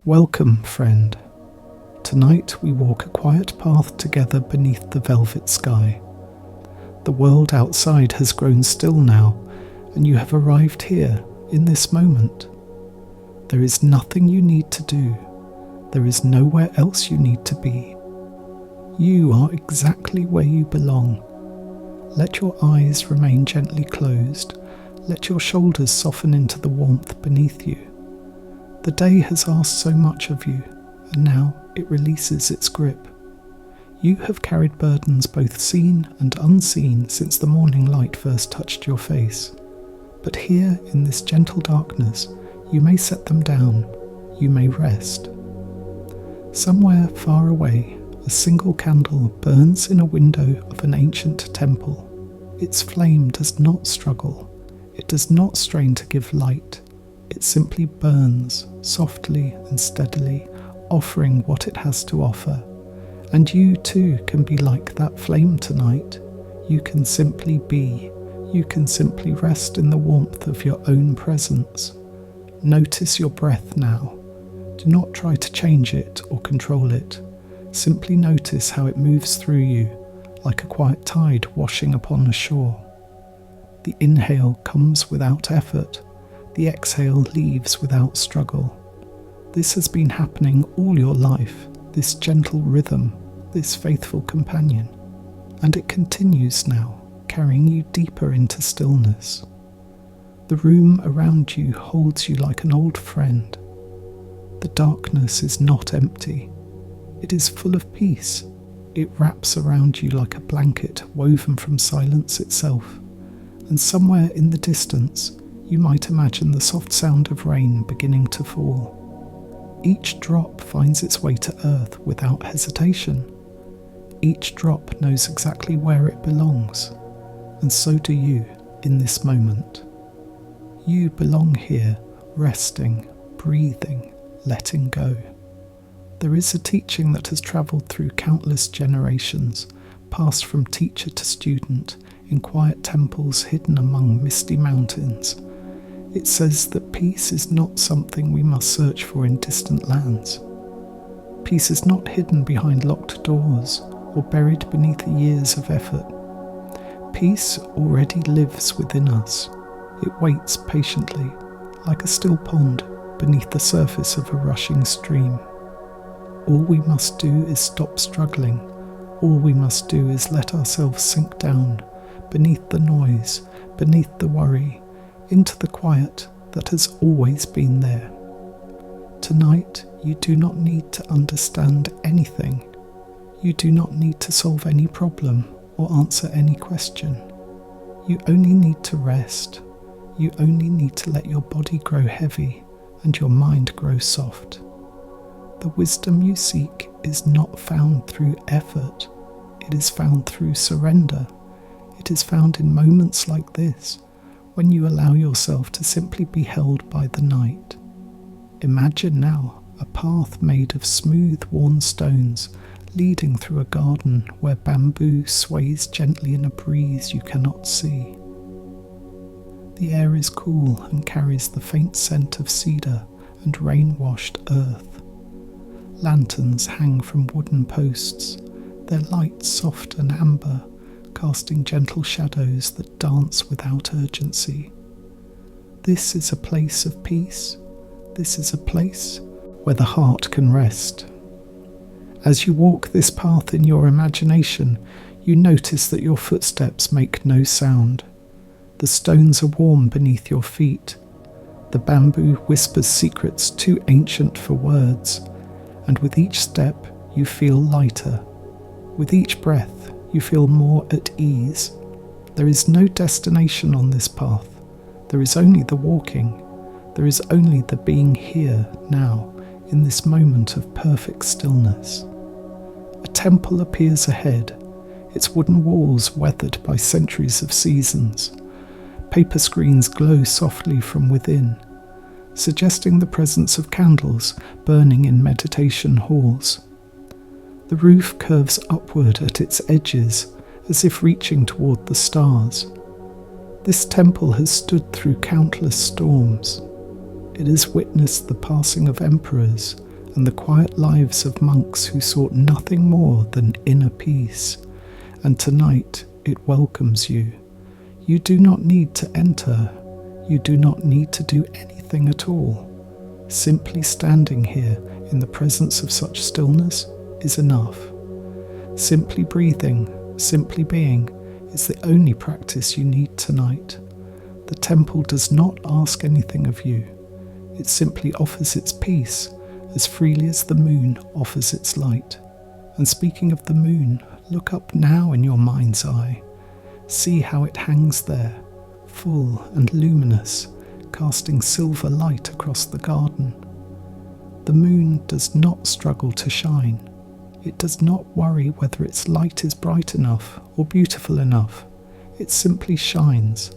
Welcome, friend. Tonight we walk a quiet path together beneath the velvet sky. The world outside has grown still now, and you have arrived here in this moment. There is nothing you need to do. There is nowhere else you need to be. You are exactly where you belong. Let your eyes remain gently closed. Let your shoulders soften into the warmth beneath you. The day has asked so much of you, and now it releases its grip. You have carried burdens both seen and unseen since the morning light first touched your face. But here in this gentle darkness, you may set them down, you may rest. Somewhere far away, a single candle burns in a window of an ancient temple. Its flame does not struggle, it does not strain to give light. It simply burns, softly and steadily, offering what it has to offer. And you too can be like that flame tonight. You can simply be. You can simply rest in the warmth of your own presence. Notice your breath now. Do not try to change it or control it. Simply notice how it moves through you, like a quiet tide washing upon a shore. The inhale comes without effort. The exhale leaves without struggle. This has been happening all your life, this gentle rhythm, this faithful companion. And it continues now, carrying you deeper into stillness. The room around you holds you like an old friend. The darkness is not empty. It is full of peace. It wraps around you like a blanket woven from silence itself. And somewhere in the distance, you might imagine the soft sound of rain beginning to fall. Each drop finds its way to earth without hesitation. Each drop knows exactly where it belongs, and so do you in this moment. You belong here, resting, breathing, letting go. There is a teaching that has travelled through countless generations, passed from teacher to student, in quiet temples hidden among misty mountains. It says that peace is not something we must search for in distant lands. Peace is not hidden behind locked doors or buried beneath years of effort. Peace already lives within us. It waits patiently, like a still pond beneath the surface of a rushing stream. All we must do is stop struggling. All we must do is let ourselves sink down beneath the noise, beneath the worry, into the quiet that has always been there. Tonight, you do not need to understand anything. You do not need to solve any problem or answer any question. You only need to rest. You only need to let your body grow heavy and your mind grow soft. The wisdom you seek is not found through effort. It is found through surrender. It is found in moments like this, when you allow yourself to simply be held by the night. Imagine now a path made of smooth, worn stones leading through a garden where bamboo sways gently in a breeze you cannot see. The air is cool and carries the faint scent of cedar and rain-washed earth. Lanterns hang from wooden posts, their light soft and amber, casting gentle shadows that dance without urgency. This is a place of peace. This is a place where the heart can rest. As you walk this path in your imagination, you notice that your footsteps make no sound. The stones are warm beneath your feet. The bamboo whispers secrets too ancient for words, and with each step you feel lighter. With each breath, you feel more at ease. There is no destination on this path. There is only the walking. There is only the being here, now, in this moment of perfect stillness. A temple appears ahead, its wooden walls weathered by centuries of seasons. Paper screens glow softly from within, suggesting the presence of candles burning in meditation halls. The roof curves upward at its edges, as if reaching toward the stars. This temple has stood through countless storms. It has witnessed the passing of emperors, and the quiet lives of monks who sought nothing more than inner peace. And tonight it welcomes you. You do not need to enter. You do not need to do anything at all. Simply standing here in the presence of such stillness is enough. Simply breathing, simply being, is the only practice you need tonight. The temple does not ask anything of you. It simply offers its peace as freely as the moon offers its light. And speaking of the moon, look up now in your mind's eye. See how it hangs there, full and luminous, casting silver light across the garden. The moon does not struggle to shine. It does not worry whether its light is bright enough or beautiful enough. It simply shines,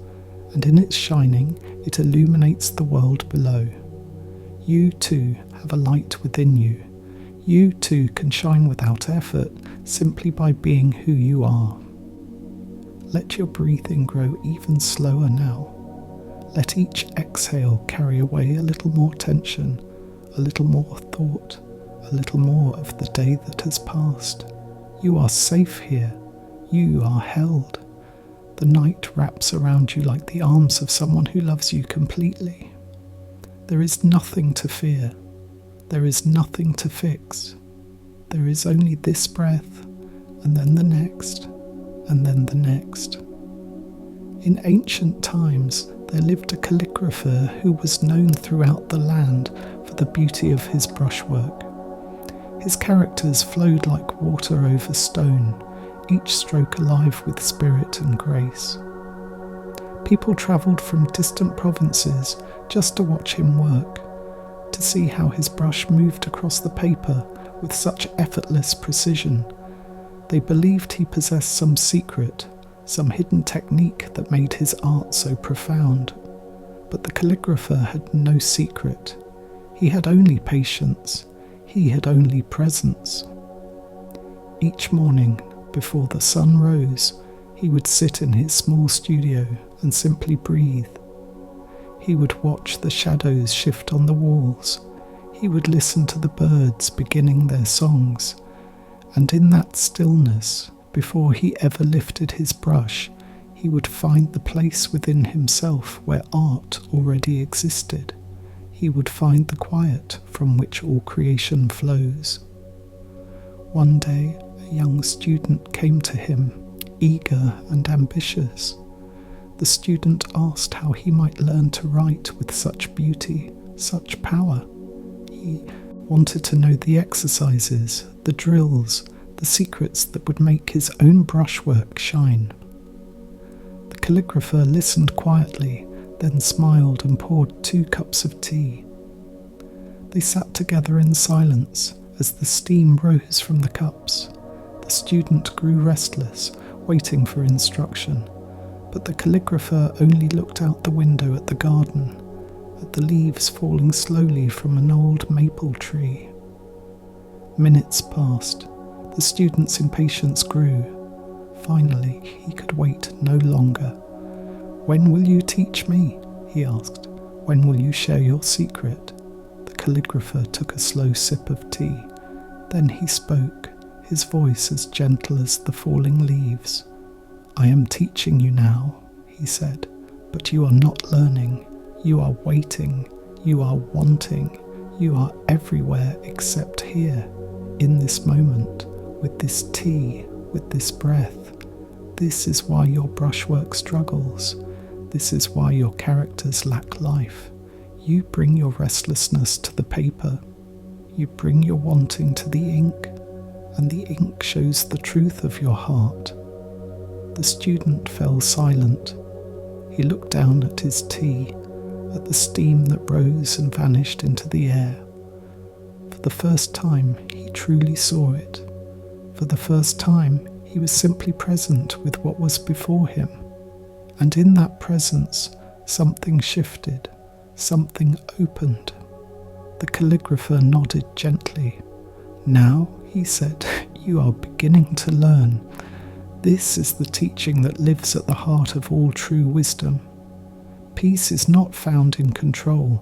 and in its shining, it illuminates the world below. You too have a light within you. You too can shine without effort, simply by being who you are. Let your breathing grow even slower now. Let each exhale carry away a little more tension, a little more thought, a little more of the day that has passed. You are safe here. You are held. The night wraps around you like the arms of someone who loves you completely. There is nothing to fear. There is nothing to fix. There is only this breath, and then the next, and then the next. In ancient times, there lived a calligrapher who was known throughout the land for the beauty of his brushwork. His characters flowed like water over stone, each stroke alive with spirit and grace. People travelled from distant provinces just to watch him work, to see how his brush moved across the paper with such effortless precision. They believed he possessed some secret, some hidden technique that made his art so profound. But the calligrapher had no secret. He had only patience. He had only presence. Each morning, before the sun rose, he would sit in his small studio and simply breathe. He would watch the shadows shift on the walls. He would listen to the birds beginning their songs. And in that stillness, before he ever lifted his brush, he would find the place within himself where art already existed. He would find the quiet from which all creation flows. One day, a young student came to him, eager and ambitious. The student asked how he might learn to write with such beauty, such power. He wanted to know the exercises, the drills, the secrets that would make his own brushwork shine. The calligrapher listened quietly, then smiled and poured 2 cups of tea. They sat together in silence as the steam rose from the cups. The student grew restless, waiting for instruction, but the calligrapher only looked out the window at the garden, at the leaves falling slowly from an old maple tree. Minutes passed. The student's impatience grew. Finally, he could wait no longer. "When will you teach me?" he asked. "When will you share your secret?" The calligrapher took a slow sip of tea. Then he spoke, his voice as gentle as the falling leaves. "I am teaching you now," he said, "but you are not learning. You are waiting. You are wanting. You are everywhere except here, in this moment, with this tea, with this breath. This is why your brushwork struggles. This is why your characters lack life. You bring your restlessness to the paper. You bring your wanting to the ink, and the ink shows the truth of your heart." The student fell silent. He looked down at his tea, at the steam that rose and vanished into the air. For the first time, he truly saw it. For the first time, he was simply present with what was before him. And in that presence, something shifted, something opened. The calligrapher nodded gently. "Now," he said, "you are beginning to learn. This is the teaching that lives at the heart of all true wisdom. Peace is not found in control.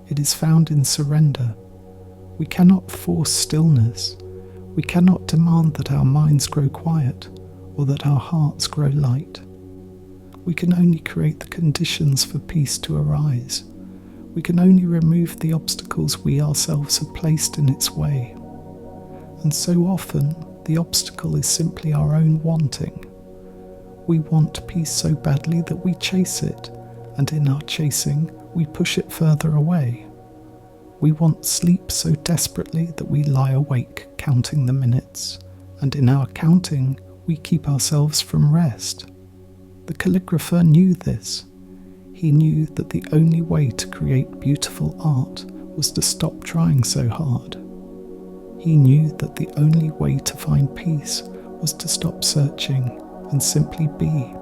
It is found in surrender. We cannot force stillness. We cannot demand that our minds grow quiet or that our hearts grow light. We can only create the conditions for peace to arise. We can only remove the obstacles we ourselves have placed in its way. And so often, the obstacle is simply our own wanting. We want peace so badly that we chase it, and in our chasing, we push it further away. We want sleep so desperately that we lie awake counting the minutes, and in our counting, we keep ourselves from rest. The calligrapher knew this. He knew that the only way to create beautiful art was to stop trying so hard. He knew that the only way to find peace was to stop searching and simply be.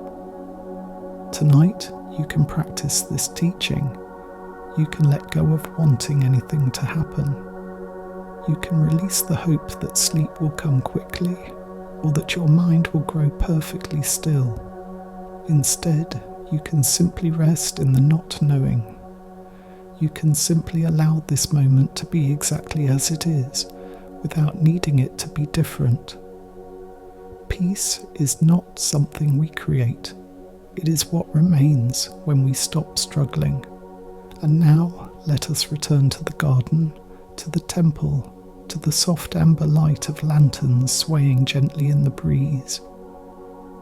Tonight, you can practice this teaching. You can let go of wanting anything to happen. You can release the hope that sleep will come quickly, or that your mind will grow perfectly still. Instead, you can simply rest in the not knowing. You can simply allow this moment to be exactly as it is, without needing it to be different. Peace is not something we create. It is what remains when we stop struggling. And now, let us return to the garden, to the temple, to the soft amber light of lanterns swaying gently in the breeze.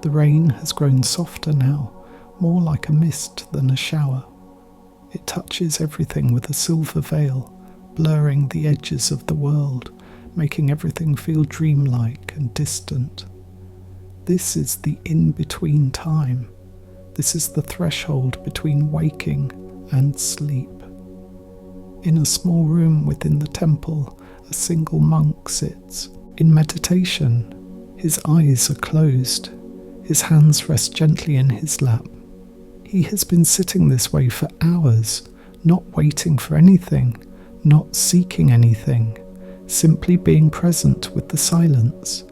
The rain has grown softer now, more like a mist than a shower. It touches everything with a silver veil, blurring the edges of the world, making everything feel dreamlike and distant. This is the in-between time. This is the threshold between waking and sleep. In a small room within the temple, a single monk sits. In meditation, his eyes are closed. His hands rest gently in his lap. He has been sitting this way for hours, not waiting for anything, not seeking anything, simply being present with the silence.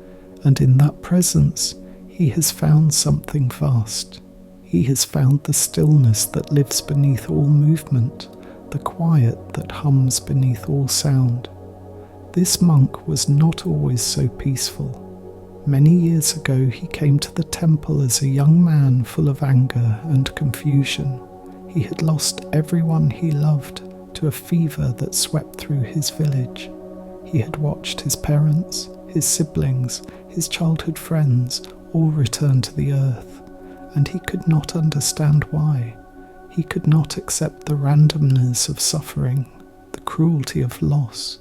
And in that presence, he has found something vast. He has found the stillness that lives beneath all movement, the quiet that hums beneath all sound. This monk was not always so peaceful. Many years ago he came to the temple as a young man full of anger and confusion. He had lost everyone he loved to a fever that swept through his village. He had watched his parents, his siblings, his childhood friends all return to the earth, and he could not understand why. He could not accept the randomness of suffering, the cruelty of loss.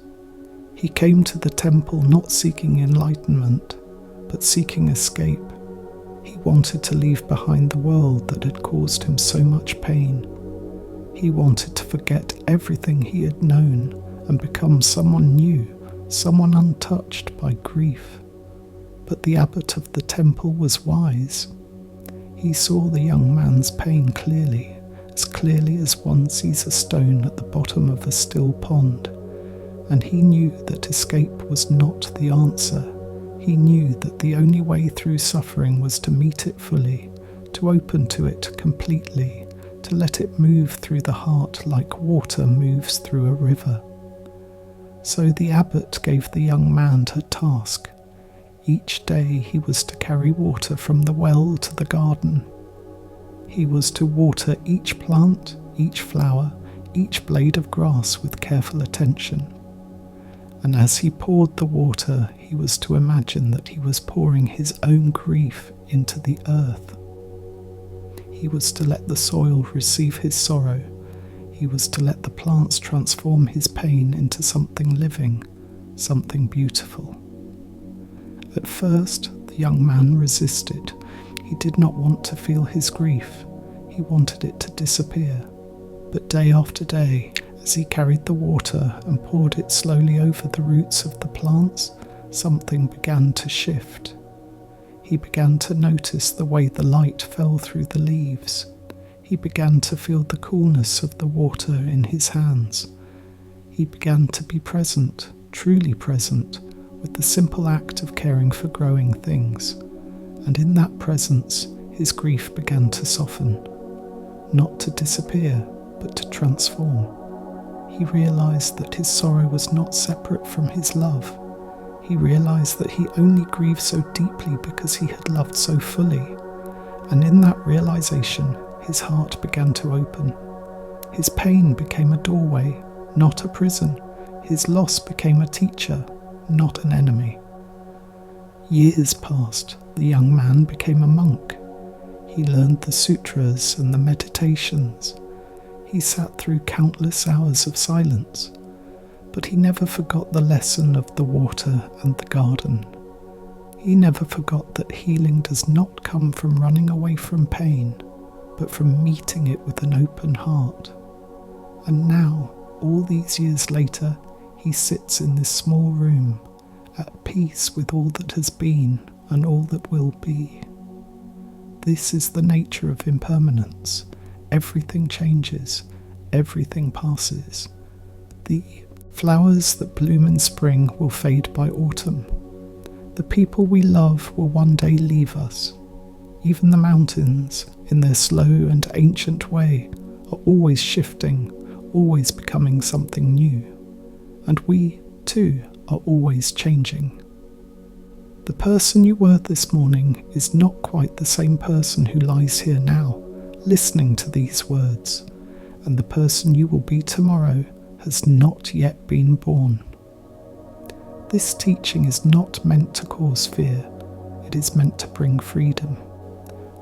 He came to the temple not seeking enlightenment, but seeking escape. He wanted to leave behind the world that had caused him so much pain. He wanted to forget everything he had known and become someone new, someone untouched by grief. But the abbot of the temple was wise. He saw the young man's pain clearly as one sees a stone at the bottom of a still pond, and he knew that escape was not the answer. He knew that the only way through suffering was to meet it fully, to open to it completely, to let it move through the heart like water moves through a river. So the abbot gave the young man a task. Each day he was to carry water from the well to the garden. He was to water each plant, each flower, each blade of grass with careful attention. And as he poured the water, he was to imagine that he was pouring his own grief into the earth. He was to let the soil receive his sorrow. He was to let the plants transform his pain into something living, something beautiful. At first, the young man resisted. He did not want to feel his grief. He wanted it to disappear. But day after day, as he carried the water and poured it slowly over the roots of the plants, something began to shift. He began to notice the way the light fell through the leaves. He began to feel the coolness of the water in his hands. He began to be present, truly present, with the simple act of caring for growing things. And in that presence, his grief began to soften, not to disappear, but to transform. He he realized that his sorrow was not separate from his love. He realized that he only grieved so deeply because he had loved so fully. And in that realization, his heart began to open. His pain became a doorway, not a prison. His loss became a teacher, not an enemy. Years passed. The young man became a monk. He learned the sutras and the meditations. He sat through countless hours of silence, but he never forgot the lesson of the water and the garden. He never forgot that healing does not come from running away from pain, but from meeting it with an open heart. And now, all these years later, he sits in this small room, at peace with all that has been and all that will be. This is the nature of impermanence. Everything changes, everything passes. The flowers that bloom in spring will fade by autumn. The people we love will one day leave us. Even the mountains, in their slow and ancient way, are always shifting, always becoming something new. And we, too, are always changing. The person you were this morning is not quite the same person who lies here now, listening to these words, and the person you will be tomorrow has not yet been born. This teaching is not meant to cause fear, it is meant to bring freedom.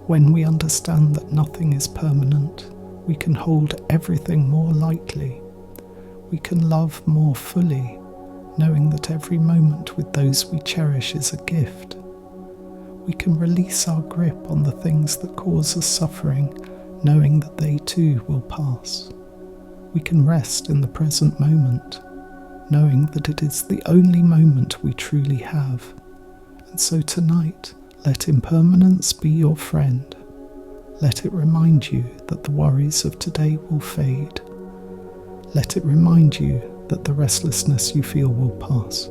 When we understand that nothing is permanent, we can hold everything more lightly. We can love more fully, knowing that every moment with those we cherish is a gift. We can release our grip on the things that cause us suffering, knowing that they too will pass. We can rest in the present moment, knowing that it is the only moment we truly have. And so tonight, let impermanence be your friend. Let it remind you that the worries of today will fade. Let it remind you that the restlessness you feel will pass.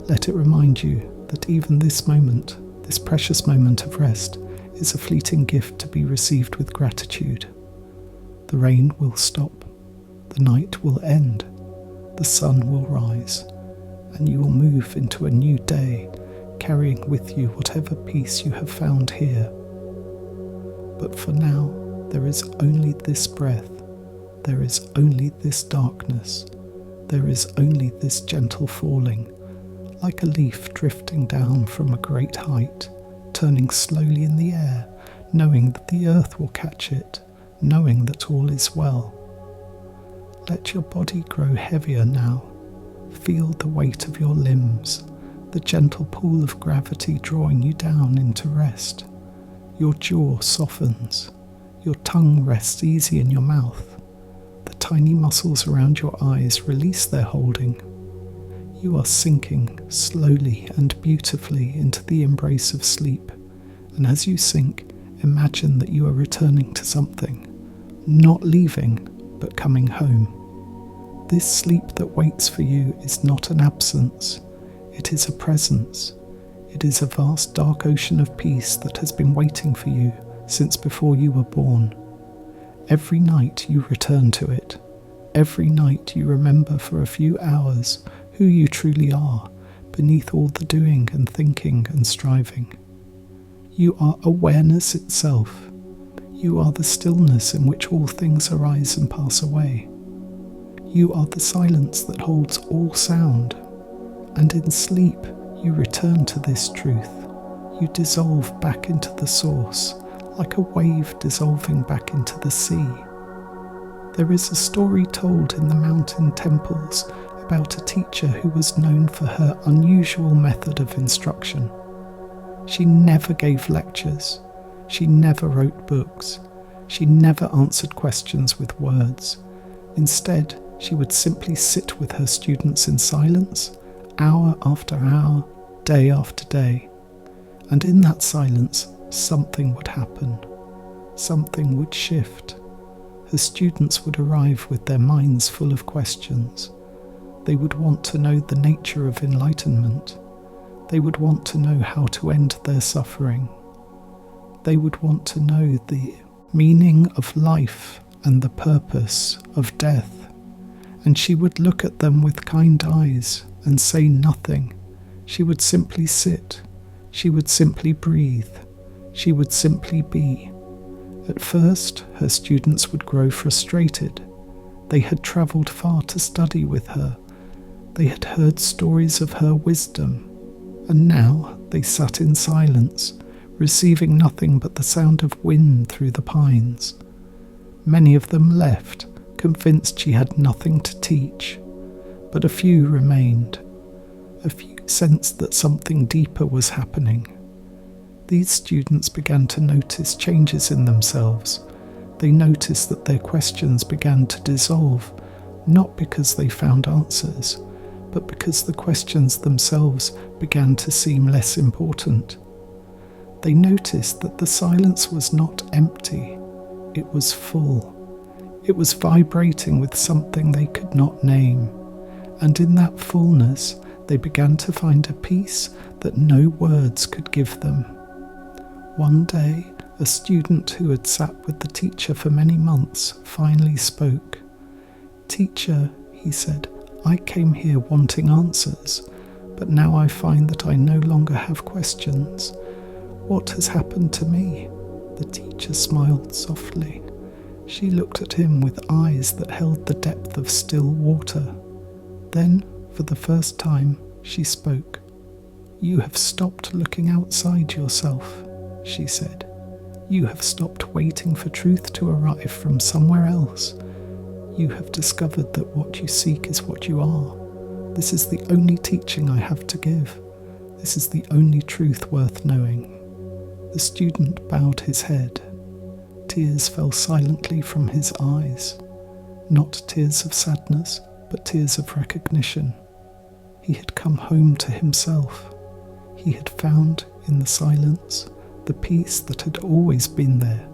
Let it remind you that even this moment, this precious moment of rest, is a fleeting gift to be received with gratitude. The rain will stop, the night will end, the sun will rise, and you will move into a new day, carrying with you whatever peace you have found here. But for now, there is only this breath, there is only this darkness, there is only this gentle falling, like a leaf drifting down from a great height, turning slowly in the air, knowing that the earth will catch it, knowing that all is well. Let your body grow heavier now. Feel the weight of your limbs, the gentle pull of gravity drawing you down into rest. Your jaw softens, your tongue rests easy in your mouth. The tiny muscles around your eyes release their holding. You are sinking slowly and beautifully into the embrace of sleep, and as you sink, imagine that you are returning to something, not leaving, but coming home. This sleep that waits for you is not an absence, it is a presence. It is a vast dark ocean of peace that has been waiting for you since before you were born. Every night you return to it. Every night you remember for a few hours who you truly are, beneath all the doing and thinking and striving. You are awareness itself. You are the stillness in which all things arise and pass away. You are the silence that holds all sound. And in sleep, you return to this truth. You dissolve back into the source, like a wave dissolving back into the sea. There is a story told in the mountain temples about a teacher who was known for her unusual method of instruction. She never gave lectures. She never wrote books. She never answered questions with words. Instead, she would simply sit with her students in silence, hour after hour, day after day. And in that silence, something would happen. Something would shift. Her students would arrive with their minds full of questions. They would want to know the nature of enlightenment. They would want to know how to end their suffering. They would want to know the meaning of life and the purpose of death. and she would look at them with kind eyes and say nothing. She would simply sit. She would simply breathe. She would simply be. At first, her students would grow frustrated. They had travelled far to study with her. They had heard stories of her wisdom, and now they sat in silence, receiving nothing but the sound of wind through the pines. Many of them left, convinced she had nothing to teach, but a few remained. A few sensed that something deeper was happening. These students began to notice changes in themselves. They noticed that their questions began to dissolve, not because they found answers, but because the questions themselves began to seem less important. They noticed that the silence was not empty, it was full. It was vibrating with something they could not name, and in that fullness they began to find a peace that no words could give them. One day, a student who had sat with the teacher for many months finally spoke. "Teacher," he said, "I came here wanting answers, but now I find that I no longer have questions. What has happened to me?" The teacher smiled softly. She looked at him with eyes that held the depth of still water. Then, for the first time, she spoke. "You have stopped looking outside yourself," she said. "You have stopped waiting for truth to arrive from somewhere else. You have discovered that what you seek is what you are. This is the only teaching I have to give. This is the only truth worth knowing." The student bowed his head. Tears fell silently from his eyes. Not tears of sadness, but tears of recognition. He had come home to himself. He had found in the silence the peace that had always been there,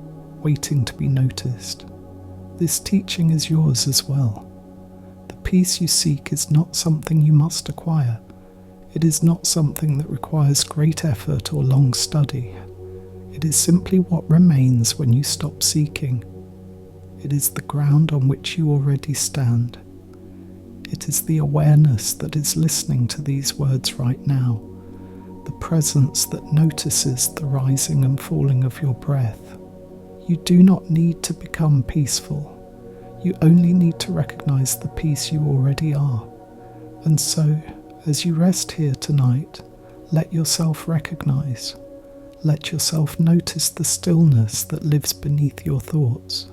waiting to be noticed. This teaching is yours as well. The peace you seek is not something you must acquire. It is not something that requires great effort or long study. It is simply what remains when you stop seeking. It is the ground on which you already stand. It is the awareness that is listening to these words right now, the presence that notices the rising and falling of your breath. You do not need to become peaceful. You only need to recognize the peace you already are. And so, as you rest here tonight, let yourself recognize. Let yourself notice the stillness that lives beneath your thoughts.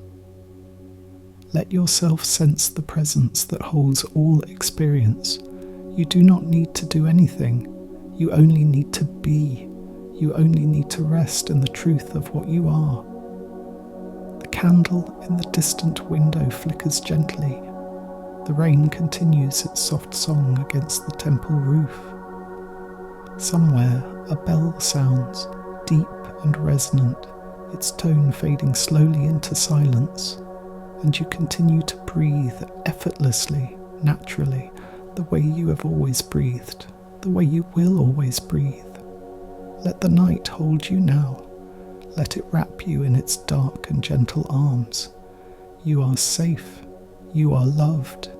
Let yourself sense the presence that holds all experience. You do not need to do anything. You only need to be. You only need to rest in the truth of what you are. The candle in the distant window flickers gently. The rain continues its soft song against the temple roof. Somewhere a bell sounds, deep and resonant, its tone fading slowly into silence, and you continue to breathe effortlessly, naturally, the way you have always breathed, the way you will always breathe. Let the night hold you now. Let it wrap you in its dark and gentle arms. You are safe. You are loved.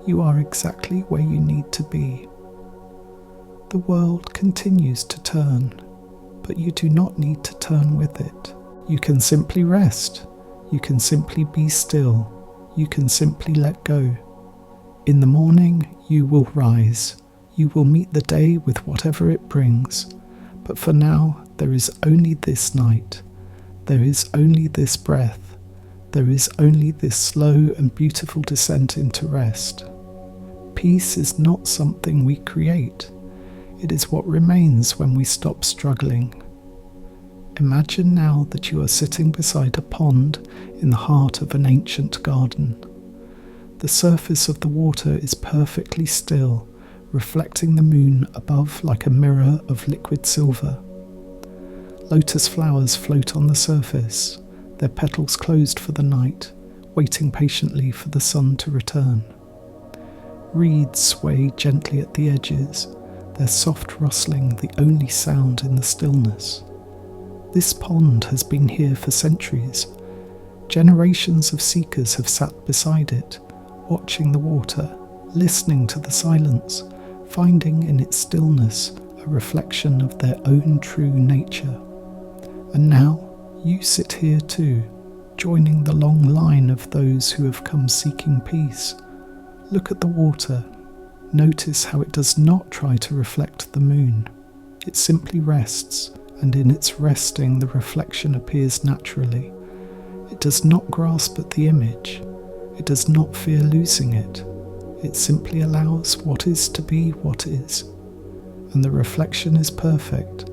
You are exactly where you need to be. The world continues to turn, but you do not need to turn with it. You can simply rest. You can simply be still. You can simply let go. In the morning, you will rise. You will meet the day with whatever it brings. But for now, there is only this night. There is only this breath. There is only this slow and beautiful descent into rest. Peace is not something we create. It is what remains when we stop struggling. Imagine now that you are sitting beside a pond in the heart of an ancient garden. The surface of the water is perfectly still, reflecting the moon above like a mirror of liquid silver. Lotus flowers float on the surface, their petals closed for the night, waiting patiently for the sun to return. Reeds sway gently at the edges, their soft rustling the only sound in the stillness. This pond has been here for centuries. Generations of seekers have sat beside it, watching the water, listening to the silence, finding in its stillness a reflection of their own true nature. And now you sit here too, joining the long line of those who have come seeking peace. Look at the water. Notice how it does not try to reflect the moon. It simply rests, and in its resting the reflection appears naturally. It does not grasp at the image. It does not fear losing it. It simply allows what is to be what is. And the reflection is perfect,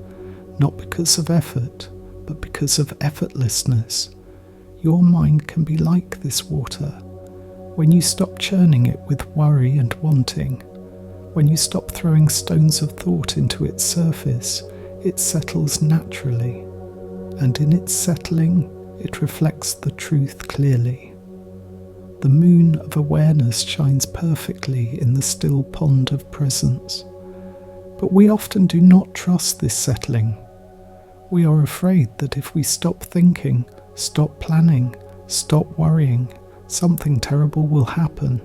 not because of effort, but because of effortlessness. Your mind can be like this water. When you stop churning it with worry and wanting, when you stop throwing stones of thought into its surface, it settles naturally, and in its settling, it reflects the truth clearly. The moon of awareness shines perfectly in the still pond of presence. But we often do not trust this settling. We are afraid that if we stop thinking, stop planning, stop worrying, something terrible will happen.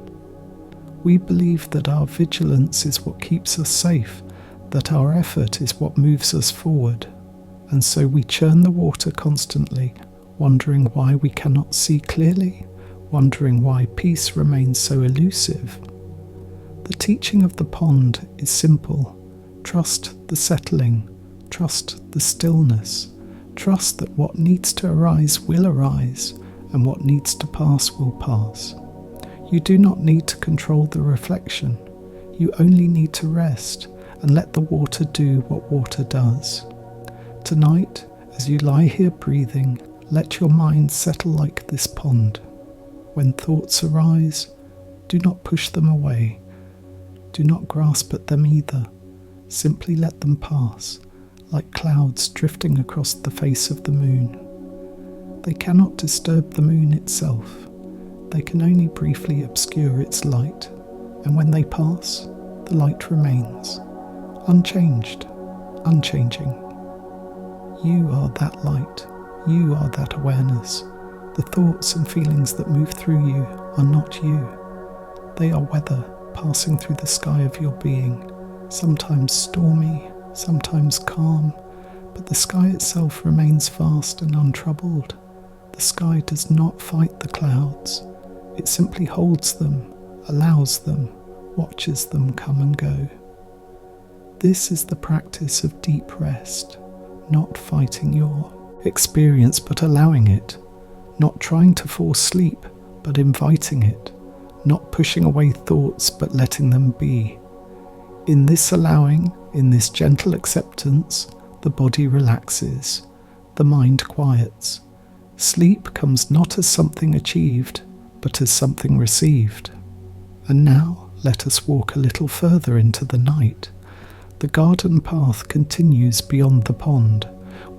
We believe that our vigilance is what keeps us safe, that our effort is what moves us forward, and so we churn the water constantly, wondering why we cannot see clearly, wondering why peace remains so elusive. The teaching of the pond is simple. Trust the settling, trust the stillness, trust that what needs to arise will arise, and what needs to pass will pass. You do not need to control the reflection. You only need to rest and let the water do what water does. Tonight, as you lie here breathing, let your mind settle like this pond. When thoughts arise, do not push them away. Do not grasp at them either. Simply let them pass, like clouds drifting across the face of the moon. They cannot disturb the moon itself. They can only briefly obscure its light, and when they pass, the light remains, unchanged, unchanging. You are that light. You are that awareness. The thoughts and feelings that move through you are not you. They are weather passing through the sky of your being, sometimes stormy, sometimes calm, but the sky itself remains vast and untroubled. The sky does not fight the clouds. It simply holds them, allows them, watches them come and go. This is the practice of deep rest, not fighting your experience but allowing it, not trying to force sleep but inviting it, not pushing away thoughts but letting them be. In this allowing, in this gentle acceptance, the body relaxes, the mind quiets. Sleep comes not as something achieved, but as something received. And now let us walk a little further into the night. The garden path continues beyond the pond,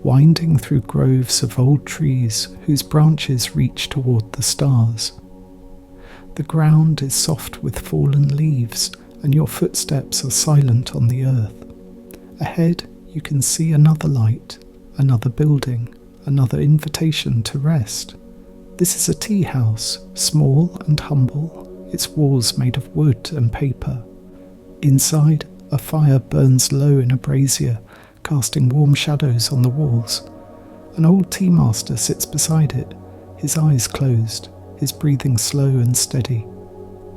winding through groves of old trees whose branches reach toward the stars. The ground is soft with fallen leaves, and your footsteps are silent on the earth. Ahead you can see another light, another building, another invitation to rest. This is a tea house, small and humble, its walls made of wood and paper. Inside, a fire burns low in a brazier, casting warm shadows on the walls. An old tea master sits beside it, his eyes closed, his breathing slow and steady.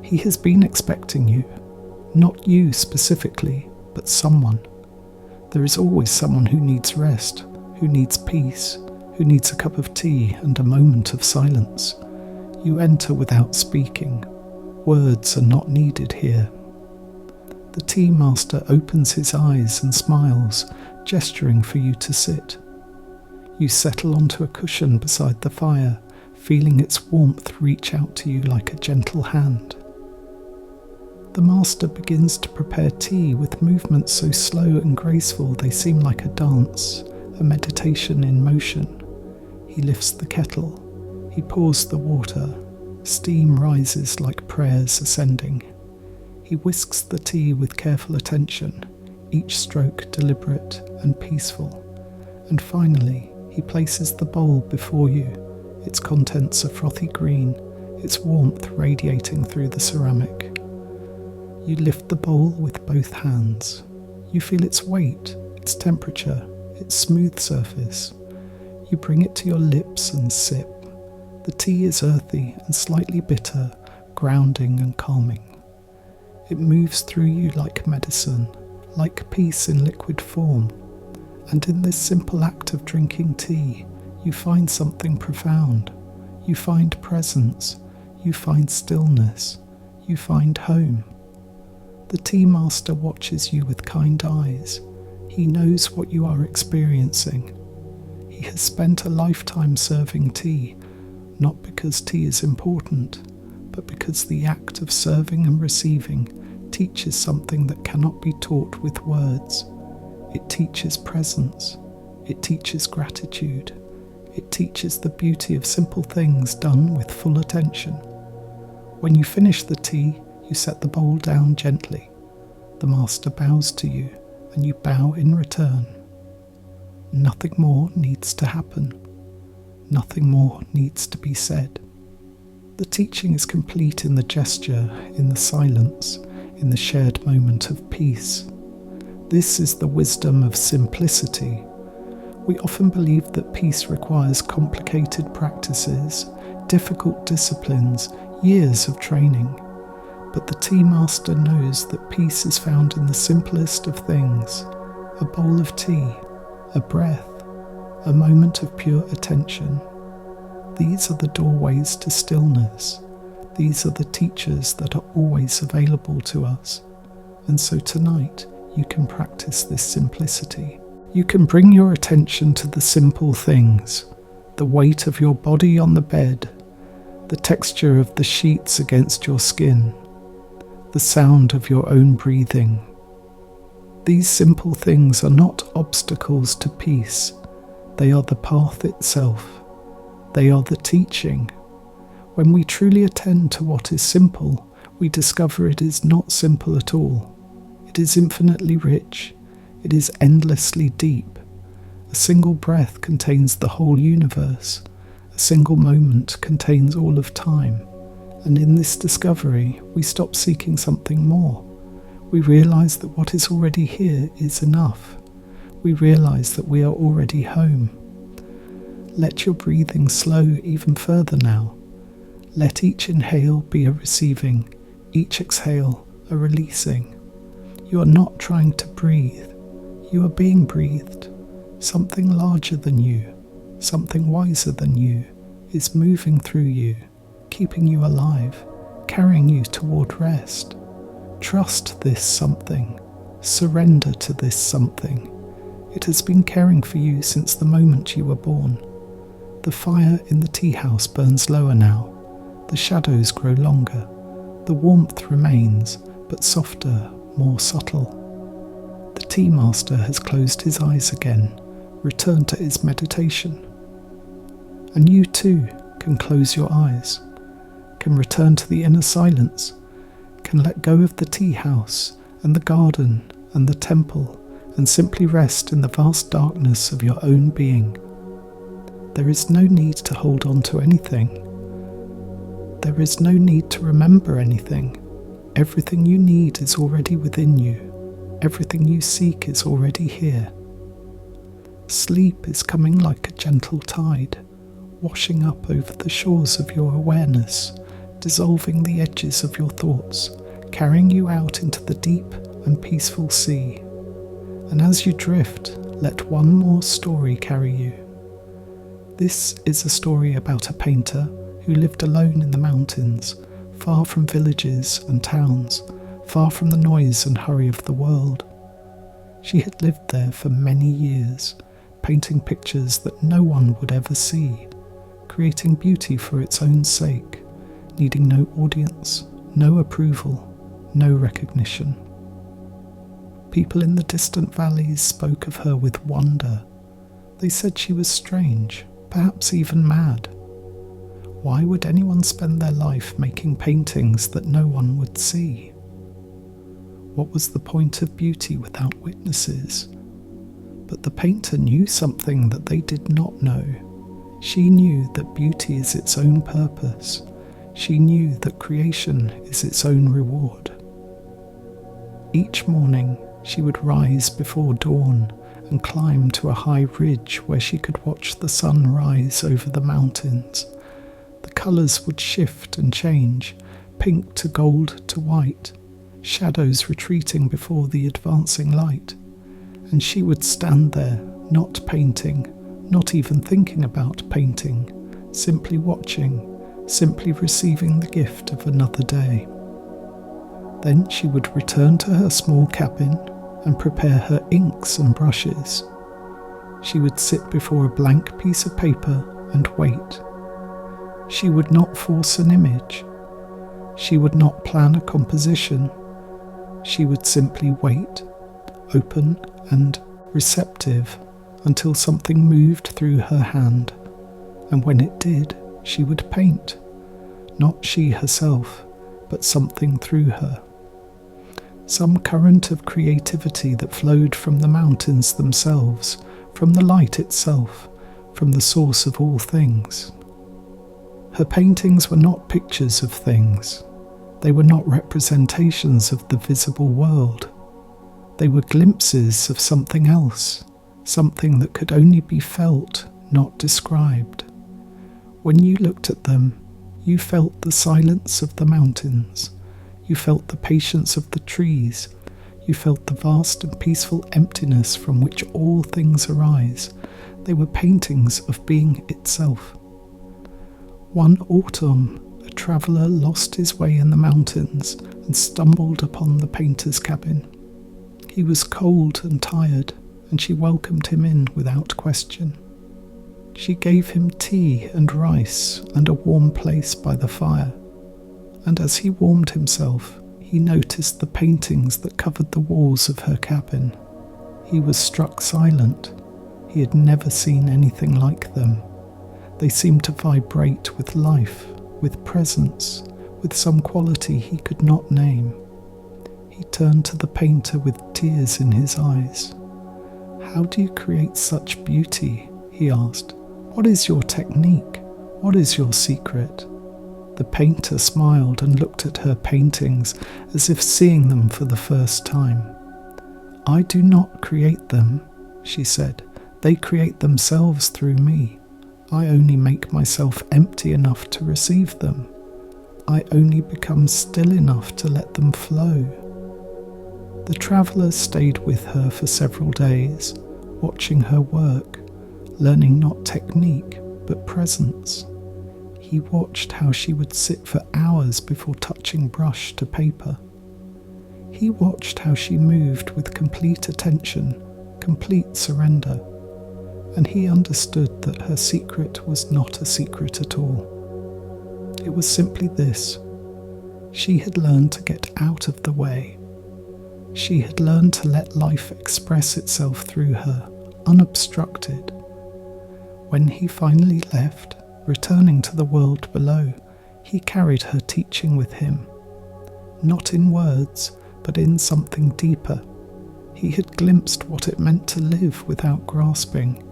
He has been expecting you, not you specifically, but someone. There is always someone who needs rest, who needs peace, who needs a cup of tea and a moment of silence. You enter without speaking. Words are not needed here. The tea master opens his eyes and smiles, gesturing for you to sit. You settle onto a cushion beside the fire, feeling its warmth reach out to you like a gentle hand. The master begins to prepare tea with movements so slow and graceful they seem like a dance, a meditation in motion. He lifts the kettle. He pours the water. Steam rises like prayers ascending. He whisks the tea with careful attention, each stroke deliberate and peaceful. And finally, he places the bowl before you. Its contents are frothy green, its warmth radiating through the ceramic. You lift the bowl with both hands. You feel its weight, its temperature, its smooth surface. You bring it to your lips and sip. The tea is earthy and slightly bitter, grounding and calming. It moves through you like medicine, like peace in liquid form. And in this simple act of drinking tea, you find something profound. You find presence. You find stillness. You find home. The tea master watches you with kind eyes. He knows what you are experiencing. He has spent a lifetime serving tea, not because tea is important, but because the act of serving and receiving teaches something that cannot be taught with words. It teaches presence. It teaches gratitude. It teaches the beauty of simple things done with full attention. When you finish the tea, you set the bowl down gently. The master bows to you, and you bow in return. Nothing more needs to happen. Nothing more needs to be said. The teaching is complete in the gesture, in the silence, in the shared moment of peace. This is the wisdom of simplicity. We often believe that peace requires complicated practices, difficult disciplines, years of training. But the tea master knows that peace is found in the simplest of things: a bowl of tea, a breath, a moment of pure attention. These are the doorways to stillness. These are the teachers that are always available to us. And so tonight, you can practice this simplicity. You can bring your attention to the simple things: the weight of your body on the bed, the texture of the sheets against your skin, the sound of your own breathing. These simple things are not obstacles to peace. They are the path itself. They are the teaching. When we truly attend to what is simple, we discover it is not simple at all. It is infinitely rich. It is endlessly deep. A single breath contains the whole universe. A single moment contains all of time. And in this discovery, we stop seeking something more. We realize that what is already here is enough. We realize that we are already home. Let your breathing slow even further now. Let each inhale be a receiving, each exhale a releasing. You are not trying to breathe. You are being breathed. Something larger than you, something wiser than you, is moving through you, keeping you alive, carrying you toward rest. Trust this something. Surrender to this something. It has been caring for you since the moment you were born. The fire in the tea house burns lower now. The shadows grow longer. The warmth remains, but softer, more subtle. The tea master has closed his eyes again, returned to his meditation. And you too can close your eyes, can return to the inner silence, can let go of the tea house and the garden and the temple and simply rest in the vast darkness of your own being. There is no need to hold on to anything. There is no need to remember anything. Everything you need is already within you. Everything you seek is already here. Sleep is coming like a gentle tide, washing up over the shores of your awareness, dissolving the edges of your thoughts, carrying you out into the deep and peaceful sea. And as you drift, let one more story carry you. This is a story about a painter who lived alone in the mountains, far from villages and towns, far from the noise and hurry of the world. She had lived there for many years, painting pictures that no one would ever see, creating beauty for its own sake, needing no audience, no approval, no recognition. People in the distant valleys spoke of her with wonder. They said she was strange, perhaps even mad. Why would anyone spend their life making paintings that no one would see? What was the point of beauty without witnesses? But the painter knew something that they did not know. She knew that beauty is its own purpose. She knew that creation is its own reward. Each morning, she would rise before dawn and climb to a high ridge where she could watch the sun rise over the mountains. The colours would shift and change, pink to gold to white, shadows retreating before the advancing light. And she would stand there, not painting, not even thinking about painting, simply watching, simply receiving the gift of another day. Then she would return to her small cabin and prepare her inks and brushes. She would sit before a blank piece of paper and wait. She would not force an image. She would not plan a composition. She would simply wait, open and receptive, until something moved through her hand, and when it did, she would paint, not she herself, but something through her. Some current of creativity that flowed from the mountains themselves, from the light itself, from the source of all things. Her paintings were not pictures of things. They were not representations of the visible world. They were glimpses of something else, something that could only be felt, not described. When you looked at them, you felt the silence of the mountains. You felt the patience of the trees. You felt the vast and peaceful emptiness from which all things arise. They were paintings of being itself. One autumn, a traveller lost his way in the mountains and stumbled upon the painter's cabin. He was cold and tired, and she welcomed him in without question. She gave him tea and rice and a warm place by the fire, and as he warmed himself, he noticed the paintings that covered the walls of her cabin. He was struck silent. He had never seen anything like them. They seemed to vibrate with life, with presence, with some quality he could not name. He turned to the painter with tears in his eyes. "How do you create such beauty?" he asked. "What is your technique? What is your secret?" The painter smiled and looked at her paintings as if seeing them for the first time. "I do not create them," she said. "They create themselves through me. I only make myself empty enough to receive them. I only become still enough to let them flow." The traveller stayed with her for several days, watching her work, learning not technique but presence. He watched how she would sit for hours before touching brush to paper. He watched how she moved with complete attention, complete surrender, and he understood that her secret was not a secret at all. It was simply this: she had learned to get out of the way. She had learned to let life express itself through her, unobstructed. When he finally left, returning to the world below, he carried her teaching with him. Not in words, but in something deeper. He had glimpsed what it meant to live without grasping,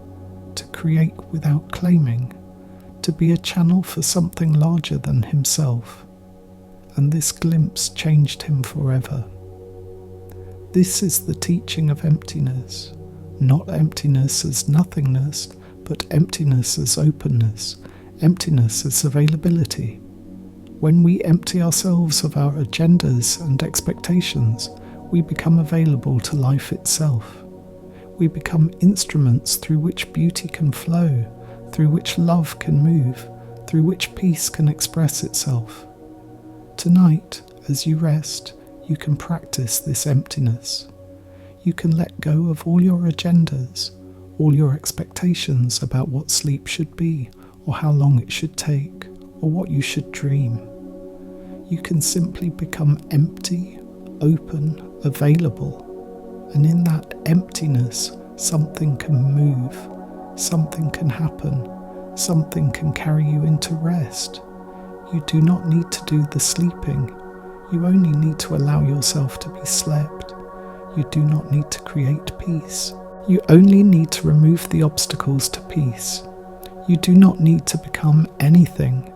to create without claiming, to be a channel for something larger than himself. And this glimpse changed him forever. This is the teaching of emptiness, not emptiness as nothingness, but emptiness as openness, emptiness as availability. When we empty ourselves of our agendas and expectations, we become available to life itself. We become instruments through which beauty can flow, through which love can move, through which peace can express itself. Tonight, as you rest, you can practice this emptiness. You can let go of all your agendas, all your expectations about what sleep should be, or how long it should take, or what you should dream. You can simply become empty, open, available, and in that emptiness, something can move, something can happen, something can carry you into rest. You do not need to do the sleeping. You only need to allow yourself to be slept. You do not need to create peace. You only need to remove the obstacles to peace. You do not need to become anything.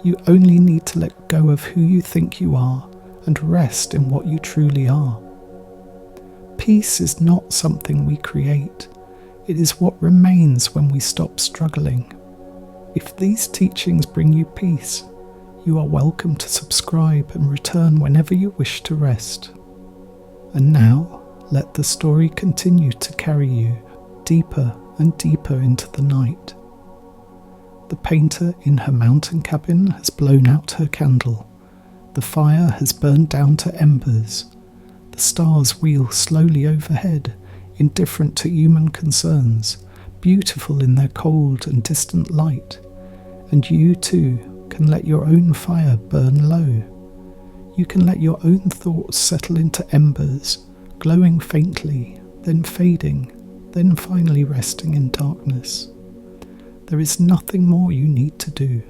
You only need to let go of who you think you are and rest in what you truly are. Peace is not something we create. It is what remains when we stop struggling. If these teachings bring you peace, you are welcome to subscribe and return whenever you wish to rest. And now, let the story continue to carry you deeper and deeper into the night. The painter in her mountain cabin has blown out her candle. The fire has burned down to embers. The stars wheel slowly overhead, indifferent to human concerns, beautiful in their cold and distant light. And you too can let your own fire burn low. You can let your own thoughts settle into embers, glowing faintly, then fading, then finally resting in darkness. There is nothing more you need to do.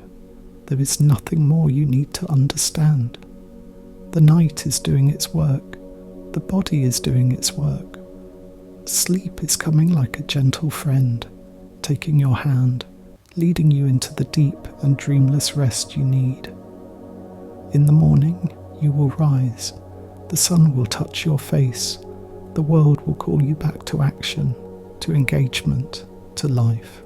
There is nothing more you need to understand. The night is doing its work. The body is doing its work. Sleep is coming like a gentle friend, taking your hand, leading you into the deep and dreamless rest you need. In the morning, you will rise. The sun will touch your face. The world will call you back to action, to engagement, to life.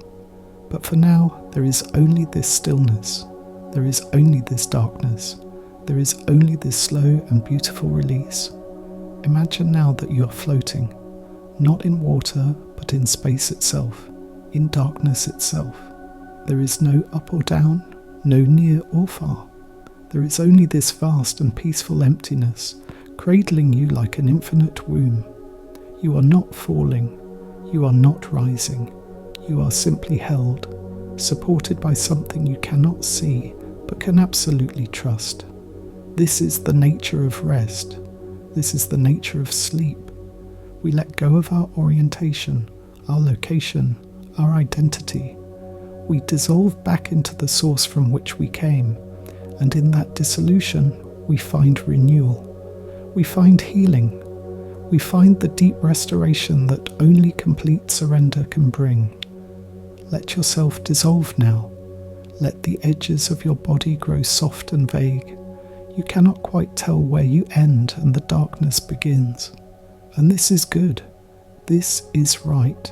But for now, there is only this stillness. There is only this darkness. There is only this slow and beautiful release. Imagine now that you are floating, not in water, but in space itself, in darkness itself. There is no up or down, no near or far. There is only this vast and peaceful emptiness, cradling you like an infinite womb. You are not falling. You are not rising. You are simply held, supported by something you cannot see, but can absolutely trust. This is the nature of rest. This is the nature of sleep. We let go of our orientation, our location, our identity. We dissolve back into the source from which we came, and in that dissolution, we find renewal. We find healing. We find the deep restoration that only complete surrender can bring. Let yourself dissolve now. Let the edges of your body grow soft and vague. You cannot quite tell where you end and the darkness begins. And this is good. This is right.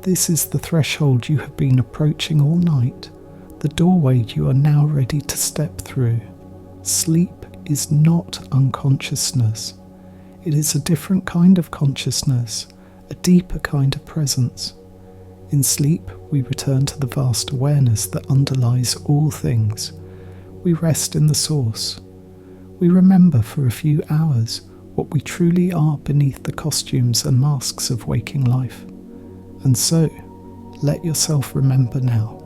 This is the threshold you have been approaching all night, the doorway you are now ready to step through. Sleep is not unconsciousness. It is a different kind of consciousness, a deeper kind of presence. In sleep, we return to the vast awareness that underlies all things. We rest in the source. We remember for a few hours what we truly are beneath the costumes and masks of waking life. And so, let yourself remember now.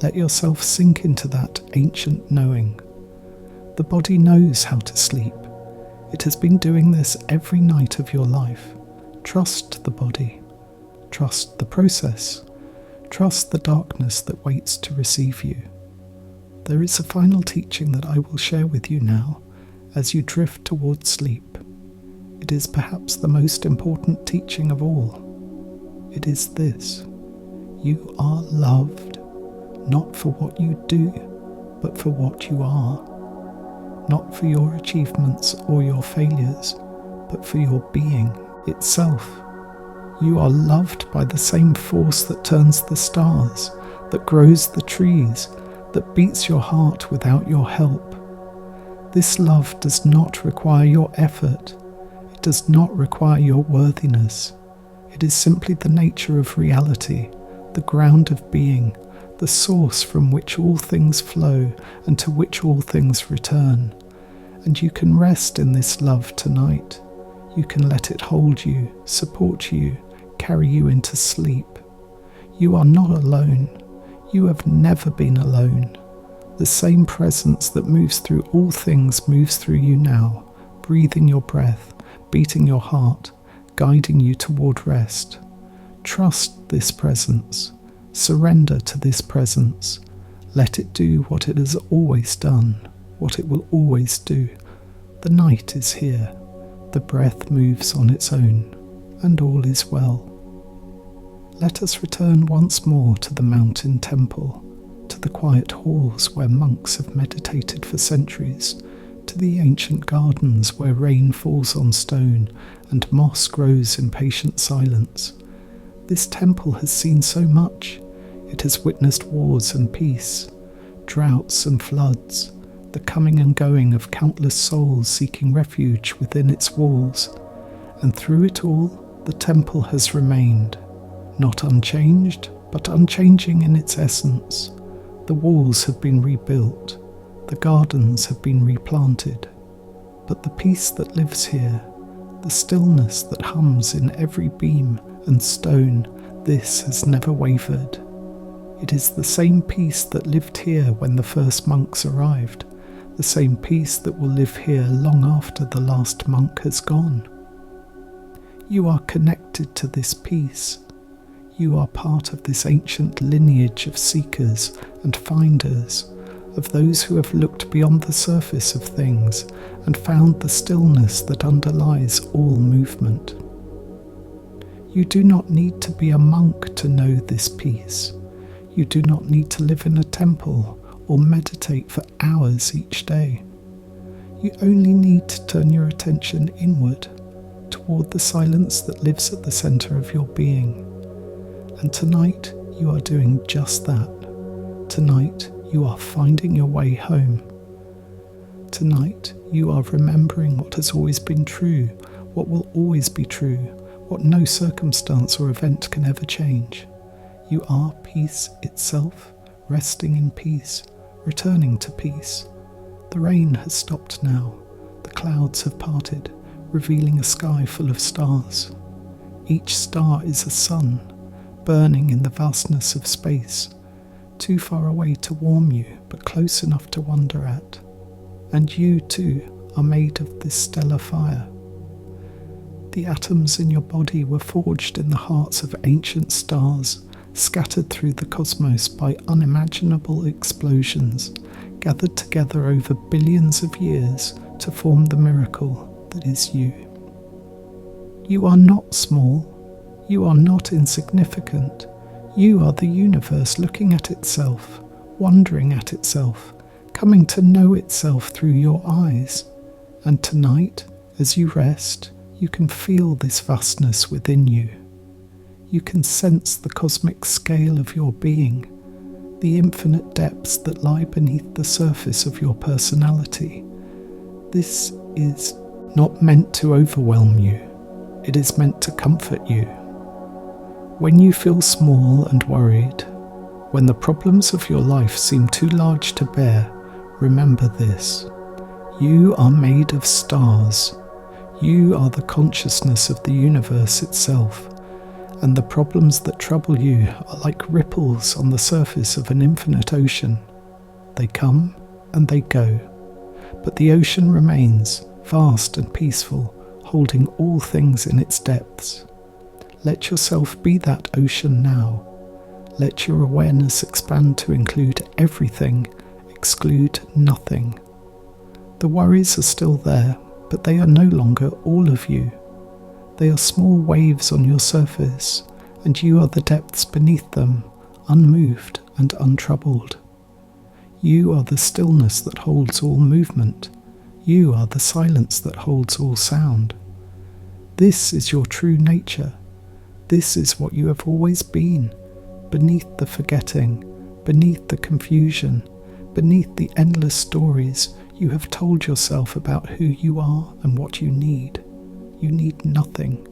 Let yourself sink into that ancient knowing. The body knows how to sleep. It has been doing this every night of your life. Trust the body. Trust the process. Trust the darkness that waits to receive you. There is a final teaching that I will share with you now as you drift towards sleep. It is perhaps the most important teaching of all. It is this: you are loved, not for what you do, but for what you are. Not for your achievements or your failures, but for your being itself. You are loved by the same force that turns the stars, that grows the trees, that beats your heart without your help. This love does not require your effort. It does not require your worthiness. It is simply the nature of reality, the ground of being, the source from which all things flow and to which all things return. And you can rest in this love tonight. You can let it hold you, support you, carry you into sleep. You are not alone. You have never been alone. The same presence that moves through all things moves through you now, breathing your breath, beating your heart, guiding you toward rest. Trust this presence. Surrender to this presence. Let it do what it has always done, what it will always do. The night is here. The breath moves on its own, and all is well. Let us return once more to the mountain temple, to to the quiet halls where monks have meditated for centuries, to the ancient gardens where rain falls on stone and moss grows in patient silence. This temple has seen so much. It has witnessed wars and peace, droughts and floods, the coming and going of countless souls seeking refuge within its walls. And through it all, the temple has remained, not unchanged, but unchanging in its essence. The walls have been rebuilt, the gardens have been replanted, but the peace that lives here, the stillness that hums in every beam and stone, this has never wavered. It is the same peace that lived here when the first monks arrived, the same peace that will live here long after the last monk has gone. You are connected to this peace. You are part of this ancient lineage of seekers and finders, of those who have looked beyond the surface of things and found the stillness that underlies all movement. You do not need to be a monk to know this peace. You do not need to live in a temple or meditate for hours each day. You only need to turn your attention inward, toward the silence that lives at the center of your being. And tonight you are doing just that. Tonight you are finding your way home. Tonight you are remembering what has always been true, what will always be true, what no circumstance or event can ever change. You are peace itself, resting in peace, returning to peace. The rain has stopped now. The clouds have parted, revealing a sky full of stars. Each star is a sun, burning in the vastness of space, too far away to warm you, but close enough to wonder at. And you, too, are made of this stellar fire. The atoms in your body were forged in the hearts of ancient stars, scattered through the cosmos by unimaginable explosions, gathered together over billions of years to form the miracle that is you. You are not small. You are not insignificant. You are the universe looking at itself, wondering at itself, coming to know itself through your eyes. And tonight, as you rest, you can feel this vastness within you. You can sense the cosmic scale of your being, the infinite depths that lie beneath the surface of your personality. This is not meant to overwhelm you. It is meant to comfort you. When you feel small and worried, when the problems of your life seem too large to bear, remember this. You are made of stars. You are the consciousness of the universe itself, and the problems that trouble you are like ripples on the surface of an infinite ocean. They come and they go, but the ocean remains vast and peaceful, holding all things in its depths. Let yourself be that ocean now. Let your awareness expand to include everything, exclude nothing. The worries are still there, but they are no longer all of you. They are small waves on your surface, and you are the depths beneath them, unmoved and untroubled. You are the stillness that holds all movement. You are the silence that holds all sound. This is your true nature. This is what you have always been, beneath the forgetting, beneath the confusion, beneath the endless stories you have told yourself about who you are and what you need. You need nothing.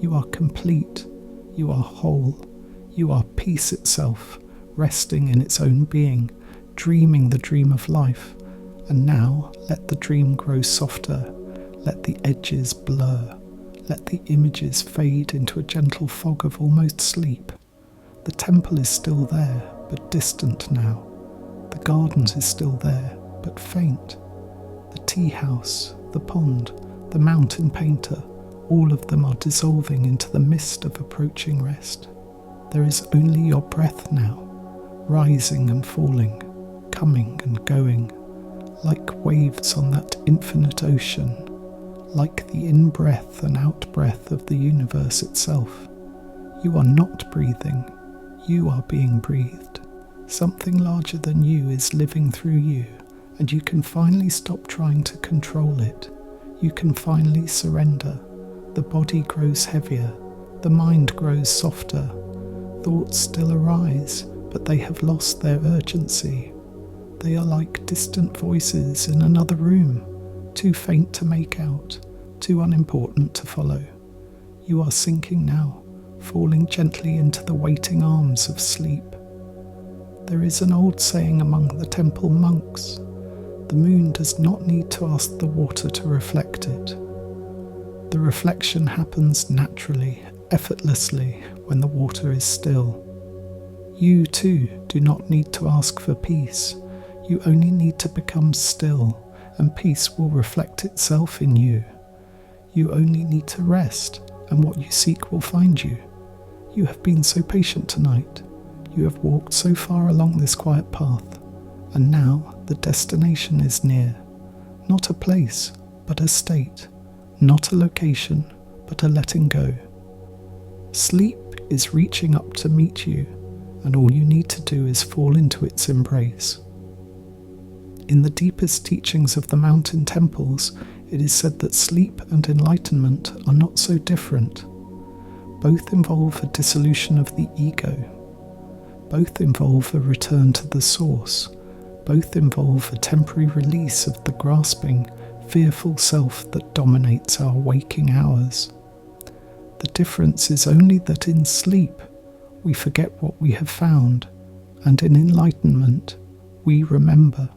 You are complete. You are whole. You are peace itself, resting in its own being, dreaming the dream of life. And now let the dream grow softer. Let the edges blur. Let the images fade into a gentle fog of almost sleep. The temple is still there, but distant now. The garden is still there, but faint. The tea house, the pond, the mountain painter, all of them are dissolving into the mist of approaching rest. There is only your breath now, rising and falling, coming and going, like waves on that infinite ocean, like the in-breath and out-breath of the universe itself. You are not breathing, you are being breathed. Something larger than you is living through you, and you can finally stop trying to control it. You can finally surrender. The body grows heavier, the mind grows softer. Thoughts still arise, but they have lost their urgency. They are like distant voices in another room, too faint to make out, too unimportant to follow. You are sinking now, falling gently into the waiting arms of sleep. There is an old saying among the temple monks: the moon does not need to ask the water to reflect it. The reflection happens naturally, effortlessly, when the water is still. You too do not need to ask for peace. You only need to become still, and peace will reflect itself in you. You only need to rest, and what you seek will find you. You have been so patient tonight. You have walked so far along this quiet path, and now the destination is near. Not a place, but a state. Not a location, but a letting go. Sleep is reaching up to meet you, and all you need to do is fall into its embrace. In the deepest teachings of the mountain temples, it is said that sleep and enlightenment are not so different. Both involve a dissolution of the ego. Both involve a return to the source. Both involve a temporary release of the grasping, fearful self that dominates our waking hours. The difference is only that in sleep, we forget what we have found, and in enlightenment, we remember.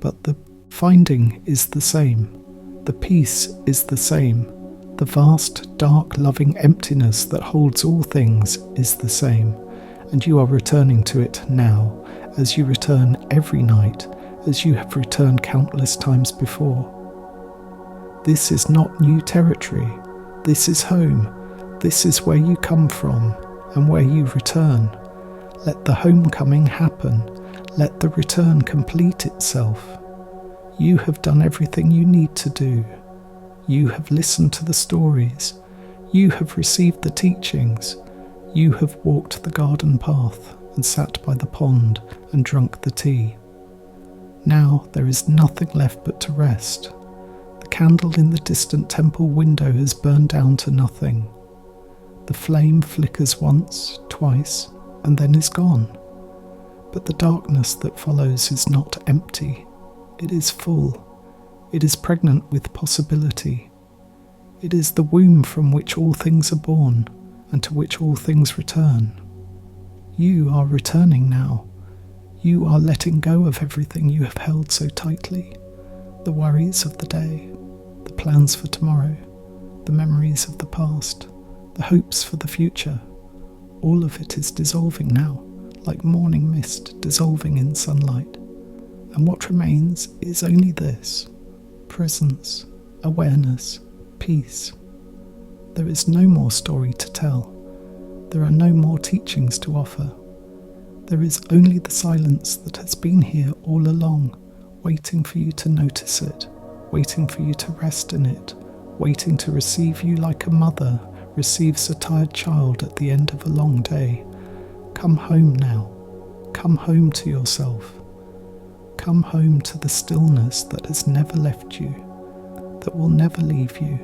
But the finding is the same. The peace is the same. The vast, dark, loving emptiness that holds all things is the same. And you are returning to it now, as you return every night, as you have returned countless times before. This is not new territory. This is home. This is where you come from and where you return. Let the homecoming happen. Let the return complete itself. You have done everything you need to do. You have listened to the stories. You have received the teachings. You have walked the garden path and sat by the pond and drunk the tea. Now there is nothing left but to rest. The candle in the distant temple window has burned down to nothing. The flame flickers once, twice, and then is gone. But the darkness that follows is not empty. It is full. It is pregnant with possibility. It is the womb from which all things are born, and to which all things return. You are returning now. You are letting go of everything you have held so tightly. The worries of the day, the plans for tomorrow, the memories of the past, the hopes for the future. All of it is dissolving now, like morning mist dissolving in sunlight. And what remains is only this: presence, awareness, peace. There is no more story to tell. There are no more teachings to offer. There is only the silence that has been here all along, waiting for you to notice it, waiting for you to rest in it, waiting to receive you like a mother receives a tired child at the end of a long day. Come home now. Come home to yourself. Come home to the stillness that has never left you, that will never leave you.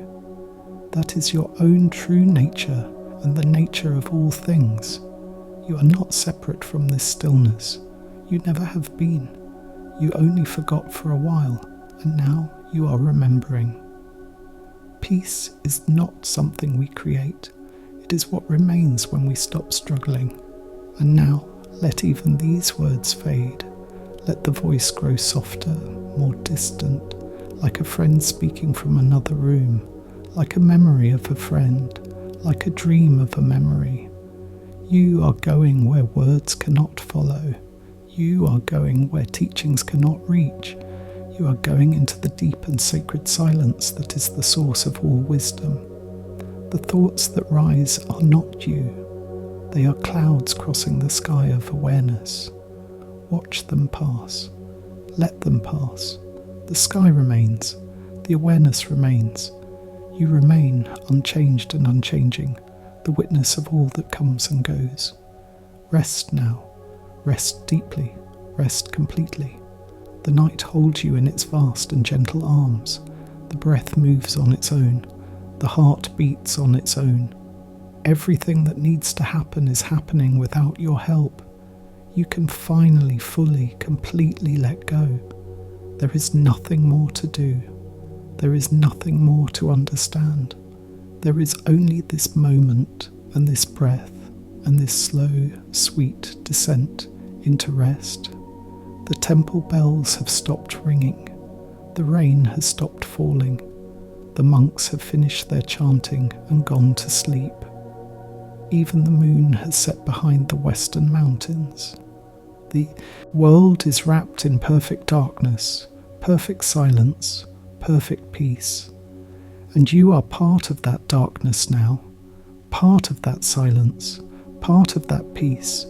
That is your own true nature and the nature of all things. You are not separate from this stillness. You never have been. You only forgot for a while, and now you are remembering. Peace is not something we create. It is what remains when we stop struggling. And now, let even these words fade. Let the voice grow softer, more distant, like a friend speaking from another room, like a memory of a friend, like a dream of a memory. You are going where words cannot follow. You are going where teachings cannot reach. You are going into the deep and sacred silence that is the source of all wisdom. The thoughts that rise are not you. They are clouds crossing the sky of awareness. Watch them pass. Let them pass. The sky remains. The awareness remains. You remain unchanged and unchanging, the witness of all that comes and goes. Rest now. Rest deeply, rest completely. The night holds you in its vast and gentle arms. The breath moves on its own. The heart beats on its own. Everything that needs to happen is happening without your help. You can finally, fully, completely let go. There is nothing more to do. There is nothing more to understand. There is only this moment and this breath and this slow, sweet descent into rest. The temple bells have stopped ringing. The rain has stopped falling. The monks have finished their chanting and gone to sleep. Even the moon has set behind the western mountains. The world is wrapped in perfect darkness, perfect silence, perfect peace. And you are part of that darkness now, part of that silence, part of that peace.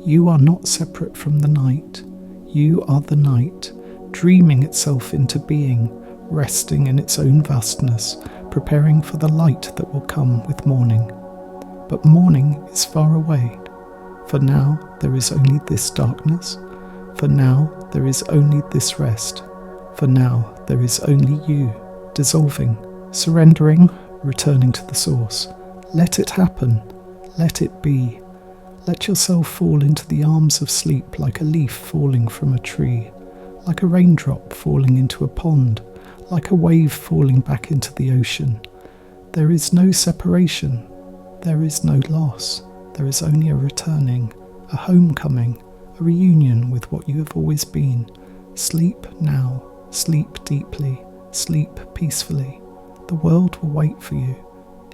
You are not separate from the night. You are the night, dreaming itself into being, resting in its own vastness, preparing for the light that will come with morning. But morning is far away. For now there is only this darkness. For now there is only this rest. For now there is only you, dissolving, surrendering, returning to the source. Let it happen. Let it be. Let yourself fall into the arms of sleep like a leaf falling from a tree, like a raindrop falling into a pond, like a wave falling back into the ocean. There is no separation. There is no loss. There is only a returning, a homecoming, a reunion with what you have always been. Sleep now. Sleep deeply. Sleep peacefully. The world will wait for you.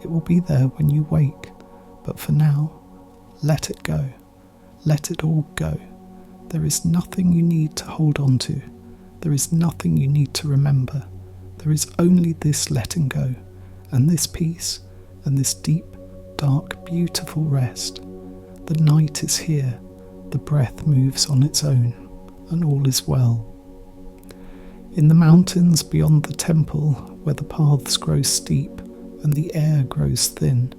It will be there when you wake. But for now, let it go. Let it all go. There is nothing you need to hold on to. There is nothing you need to remember. There is only this letting go, and this peace, and this deep, dark, beautiful rest. The night is here. The breath moves on its own, and all is well. In the mountains beyond the temple, where the paths grow steep and the air grows thin,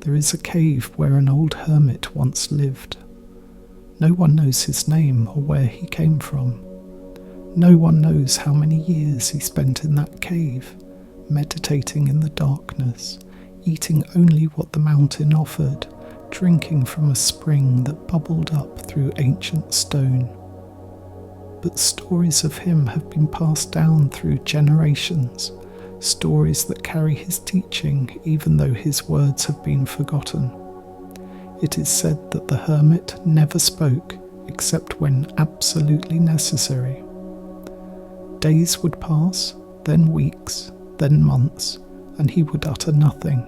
there is a cave where an old hermit once lived. No one knows his name or where he came from. No one knows how many years he spent in that cave, meditating in the darkness, eating only what the mountain offered, drinking from a spring that bubbled up through ancient stone. But stories of him have been passed down through generations, stories that carry his teaching even though his words have been forgotten. It is said that the hermit never spoke except when absolutely necessary. Days would pass, then weeks, then months, and he would utter nothing.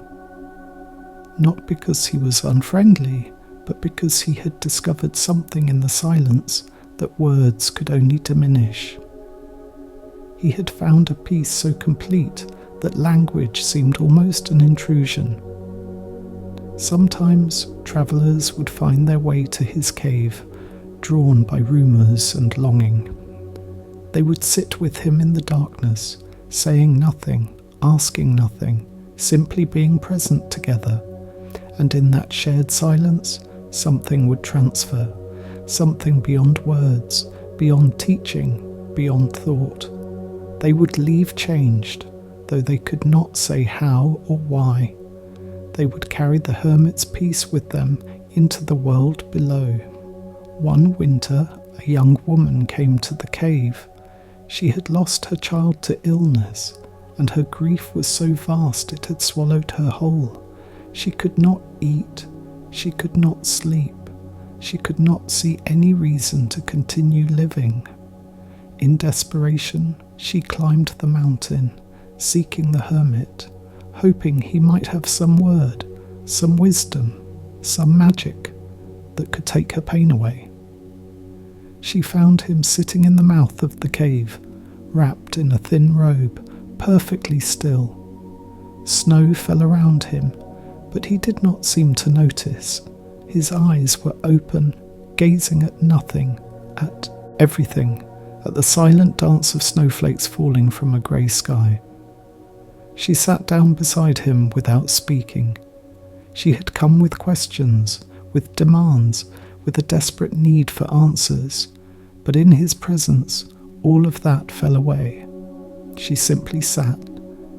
Not because he was unfriendly, but because he had discovered something in the silence that words could only diminish. He had found a peace so complete that language seemed almost an intrusion. Sometimes travellers would find their way to his cave, drawn by rumours and longing. They would sit with him in the darkness, saying nothing, asking nothing, simply being present together. And in that shared silence, something would transfer, something beyond words, beyond teaching, beyond thought. They would leave changed, though they could not say how or why. They would carry the hermit's peace with them into the world below. One winter, a young woman came to the cave. She had lost her child to illness, and her grief was so vast it had swallowed her whole. She could not eat, she could not sleep, she could not see any reason to continue living. In desperation, she climbed the mountain, seeking the hermit, hoping he might have some word, some wisdom, some magic that could take her pain away. She found him sitting in the mouth of the cave, wrapped in a thin robe, perfectly still. Snow fell around him, but he did not seem to notice. His eyes were open, gazing at nothing, at everything, at the silent dance of snowflakes falling from a grey sky. She sat down beside him without speaking. She had come with questions, with demands, with a desperate need for answers, but in his presence, all of that fell away. She simply sat,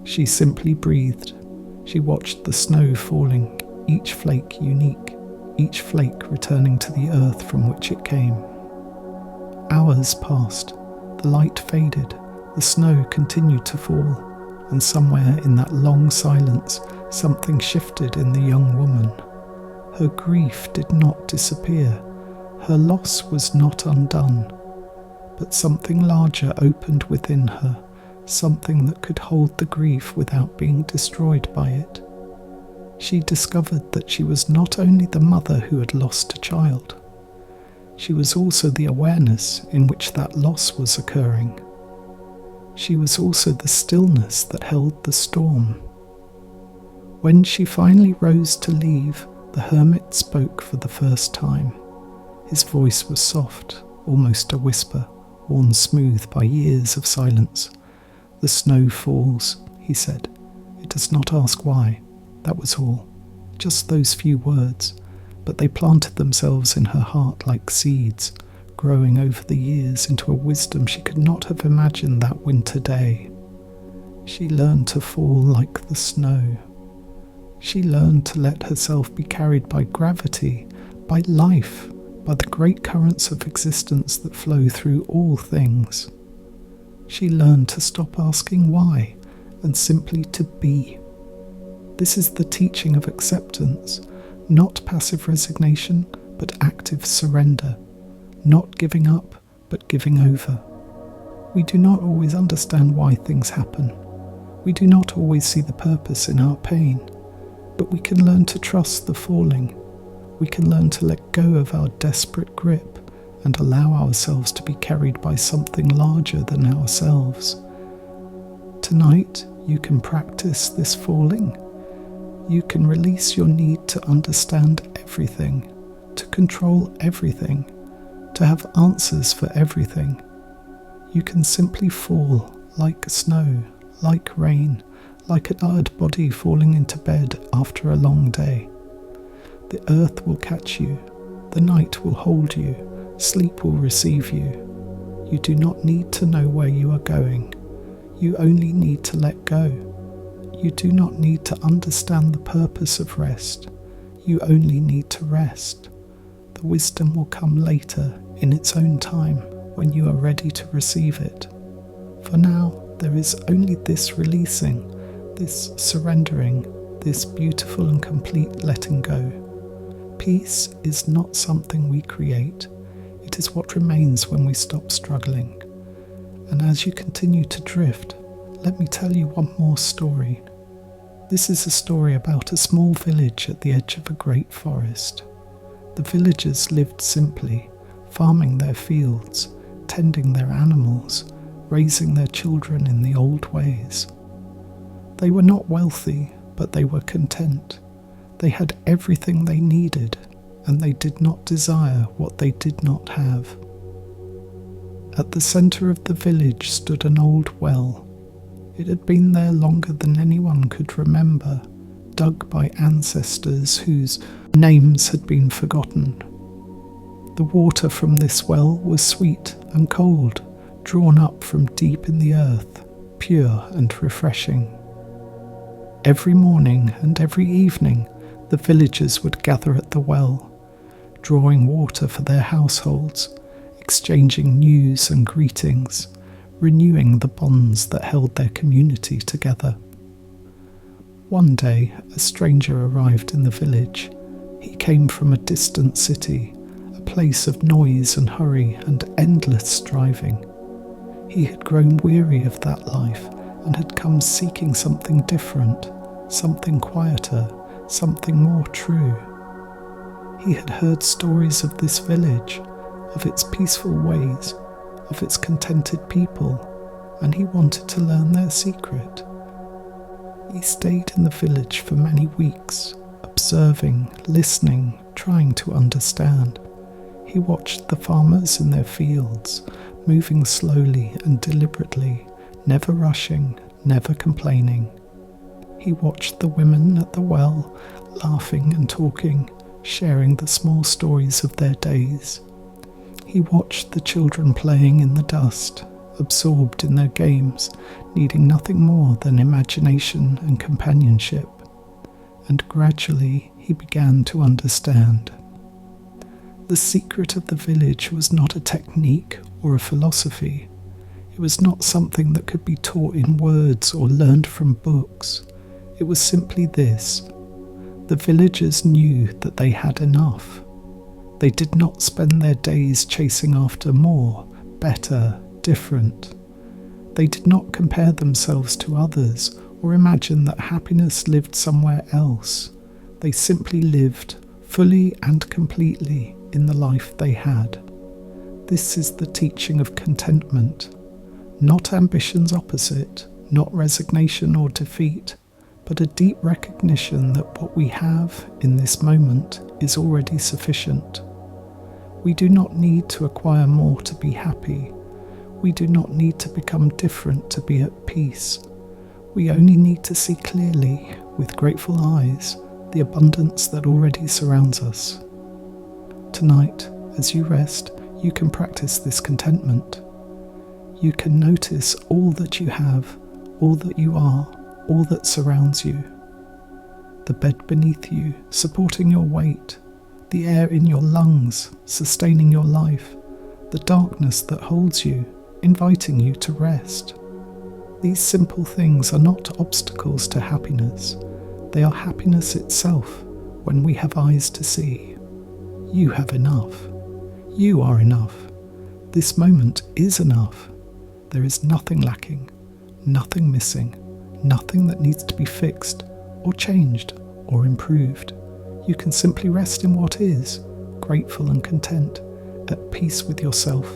she simply breathed, she watched the snow falling, each flake unique, each flake returning to the earth from which it came. Hours passed, the light faded, the snow continued to fall, and somewhere in that long silence, something shifted in the young woman. Her grief did not disappear, her loss was not undone, but something larger opened within her, something that could hold the grief without being destroyed by it. She discovered that she was not only the mother who had lost a child, she was also the awareness in which that loss was occurring. She was also the stillness that held the storm. When she finally rose to leave, the hermit spoke for the first time. His voice was soft, almost a whisper, worn smooth by years of silence. "The snow falls," he said. "It does not ask why." That was all. Just those few words, but they planted themselves in her heart like seeds, growing over the years into a wisdom she could not have imagined that winter day. She learned to fall like the snow. She learned to let herself be carried by gravity, by life, by the great currents of existence that flow through all things. She learned to stop asking why and simply to be. This is the teaching of acceptance, not passive resignation, but active surrender, not giving up, but giving over. We do not always understand why things happen. We do not always see the purpose in our pain, but we can learn to trust the falling. We can learn to let go of our desperate grip and allow ourselves to be carried by something larger than ourselves. Tonight, you can practice this falling. You can release your need to understand everything, to control everything, to have answers for everything. You can simply fall like snow, like rain, like a tired body falling into bed after a long day. The earth will catch you, the night will hold you, sleep will receive you. You do not need to know where you are going. You only need to let go. You do not need to understand the purpose of rest. You only need to rest. The wisdom will come later in its own time when you are ready to receive it. For now, there is only this releasing, this surrendering, this beautiful and complete letting go. Peace is not something we create. It is what remains when we stop struggling. And as you continue to drift, let me tell you one more story. This is a story about a small village at the edge of a great forest. The villagers lived simply, farming their fields, tending their animals, raising their children in the old ways. They were not wealthy, but they were content. They had everything they needed, and they did not desire what they did not have. At the centre of the village stood an old well. It had been there longer than anyone could remember, dug by ancestors whose names had been forgotten. The water from this well was sweet and cold, drawn up from deep in the earth, pure and refreshing. Every morning and every evening, the villagers would gather at the well, drawing water for their households, exchanging news and greetings, renewing the bonds that held their community together. One day, a stranger arrived in the village. He came from a distant city, a place of noise and hurry and endless striving. He had grown weary of that life and had come seeking something different, something quieter, something more true. He had heard stories of this village, of its peaceful ways, of its contented people, and he wanted to learn their secret. He stayed in the village for many weeks, observing, listening, trying to understand. He watched the farmers in their fields, moving slowly and deliberately, never rushing, never complaining. He watched the women at the well, laughing and talking, sharing the small stories of their days. He watched the children playing in the dust, absorbed in their games, needing nothing more than imagination and companionship. And gradually he began to understand. The secret of the village was not a technique or a philosophy. It was not something that could be taught in words or learned from books. It was simply this. The villagers knew that they had enough. They did not spend their days chasing after more, better, different. They did not compare themselves to others or imagine that happiness lived somewhere else. They simply lived fully and completely in the life they had. This is the teaching of contentment, not ambition's opposite, not resignation or defeat, but a deep recognition that what we have in this moment is already sufficient. We do not need to acquire more to be happy. We do not need to become different to be at peace. We only need to see clearly, with grateful eyes, the abundance that already surrounds us. Tonight, as you rest, you can practice this contentment. You can notice all that you have, all that you are, all that surrounds you. The bed beneath you, supporting your weight, the air in your lungs, sustaining your life, the darkness that holds you, inviting you to rest. These simple things are not obstacles to happiness. They are happiness itself when we have eyes to see. You have enough. You are enough. This moment is enough. There is nothing lacking, nothing missing, nothing that needs to be fixed or changed or improved. You can simply rest in what is, grateful and content, at peace with yourself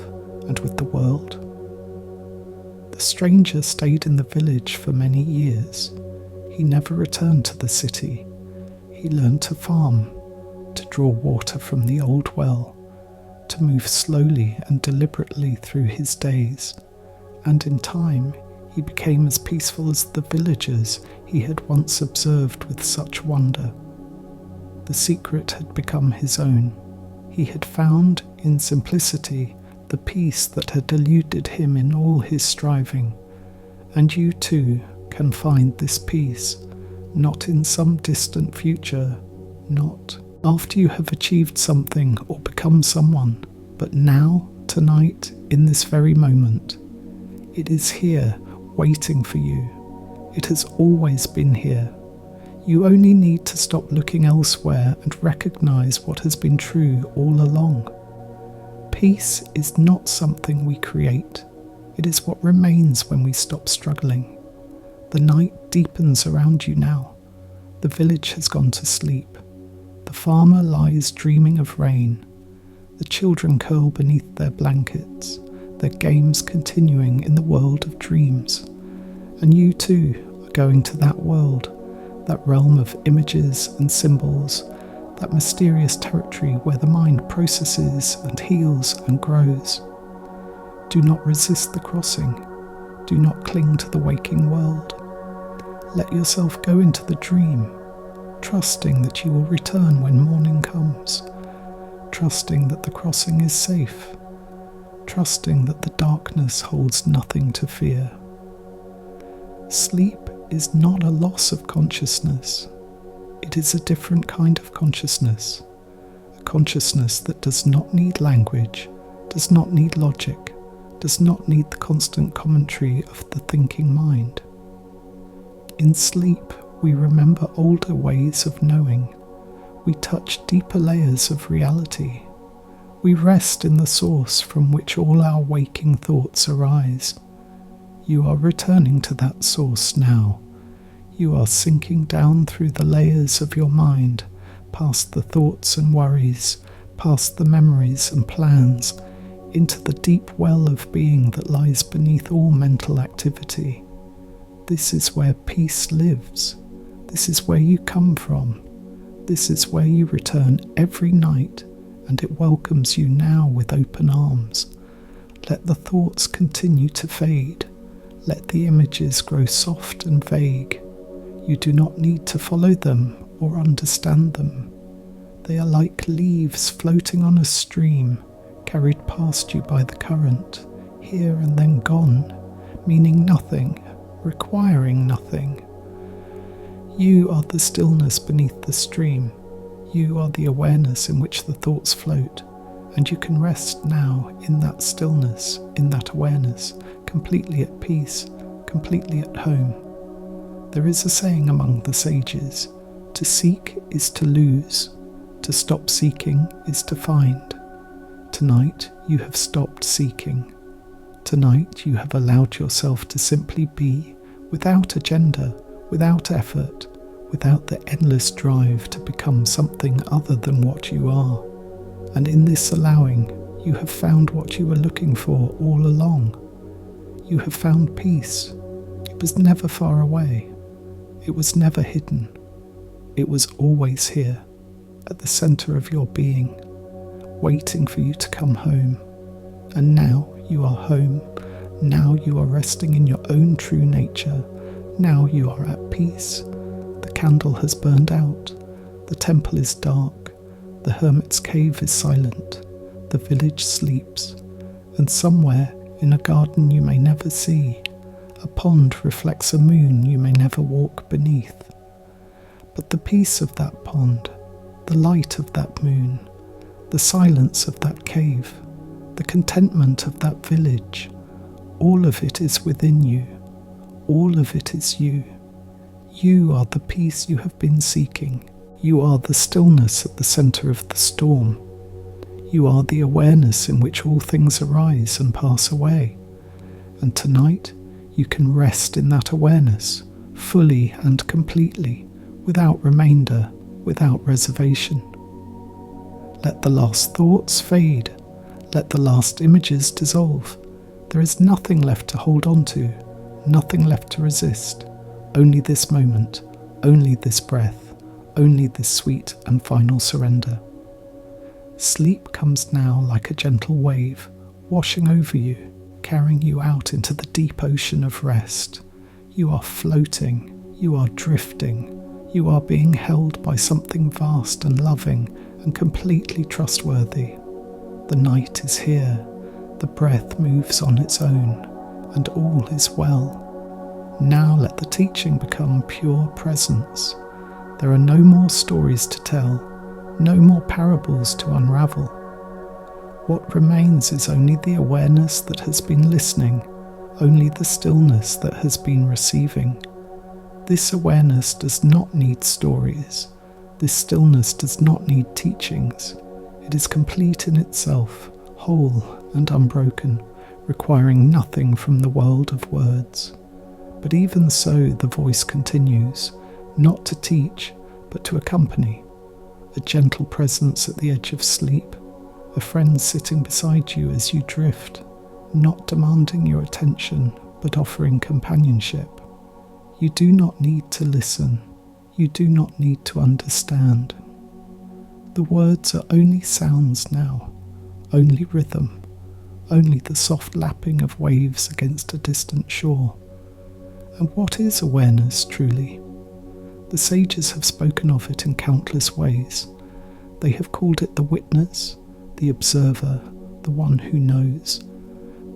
and with the world. The stranger stayed in the village for many years. He never returned to the city. He learned to farm, to draw water from the old well, to move slowly and deliberately through his days, and in time he became as peaceful as the villagers he had once observed with such wonder. The secret had become his own. He had found, in simplicity, the peace that had eluded him in all his striving, and you too can find this peace, not in some distant future, not after you have achieved something or become someone, but now, tonight, in this very moment. It is here, waiting for you. It has always been here. You only need to stop looking elsewhere and recognize what has been true all along. Peace is not something we create. It is what remains when we stop struggling. The night deepens around you now. The village has gone to sleep. The farmer lies dreaming of rain. The children curl beneath their blankets, their games continuing in the world of dreams. And you too are going to that world, that realm of images and symbols, that mysterious territory where the mind processes and heals and grows. Do not resist the crossing. Do not cling to the waking world. Let yourself go into the dream, trusting that you will return when morning comes, trusting that the crossing is safe, trusting that the darkness holds nothing to fear. Sleep is not a loss of consciousness. It is a different kind of consciousness, a consciousness that does not need language, does not need logic, does not need the constant commentary of the thinking mind. In sleep, we remember older ways of knowing. We touch deeper layers of reality. We rest in the source from which all our waking thoughts arise. You are returning to that source now. You are sinking down through the layers of your mind, past the thoughts and worries, past the memories and plans, into the deep well of being that lies beneath all mental activity. This is where peace lives. This is where you come from. This is where you return every night, and it welcomes you now with open arms. Let the thoughts continue to fade. Let the images grow soft and vague. You do not need to follow them or understand them. They are like leaves floating on a stream, carried past you by the current, here and then gone, meaning nothing, requiring nothing. You are the stillness beneath the stream. You are the awareness in which the thoughts float, and you can rest now in that stillness, in that awareness, completely at peace, completely at home. There is a saying among the sages, to seek is to lose, to stop seeking is to find. Tonight you have stopped seeking. Tonight you have allowed yourself to simply be, without agenda, without effort, without the endless drive to become something other than what you are. And in this allowing, you have found what you were looking for all along. You have found peace. It was never far away. It was never hidden. It was always here, at the centre of your being, waiting for you to come home. And now you are home. Now you are resting in your own true nature. Now you are at peace. The candle has burned out. The temple is dark. The hermit's cave is silent. The village sleeps. And somewhere in a garden you may never see, a pond reflects a moon you may never walk beneath. But the peace of that pond, the light of that moon, the silence of that cave, the contentment of that village, all of it is within you. All of it is you. You are the peace you have been seeking. You are the stillness at the centre of the storm. You are the awareness in which all things arise and pass away. And tonight, you can rest in that awareness, fully and completely, without remainder, without reservation. Let the last thoughts fade. Let the last images dissolve. There is nothing left to hold on to, nothing left to resist. Only this moment, only this breath, only this sweet and final surrender. Sleep comes now like a gentle wave, washing over you, carrying you out into the deep ocean of rest. You are floating, you are drifting, you are being held by something vast and loving and completely trustworthy. The night is here, the breath moves on its own, and all is well. Now let the teaching become pure presence. There are no more stories to tell, no more parables to unravel. What remains is only the awareness that has been listening, only the stillness that has been receiving. This awareness does not need stories. This stillness does not need teachings. It is complete in itself, whole and unbroken, requiring nothing from the world of words. But even so, the voice continues, not to teach, but to accompany. A gentle presence at the edge of sleep, a friend sitting beside you as you drift, not demanding your attention, but offering companionship. You do not need to listen. You do not need to understand. The words are only sounds now, only rhythm, only the soft lapping of waves against a distant shore. And what is awareness truly? The sages have spoken of it in countless ways. They have called it the witness, the observer, the one who knows.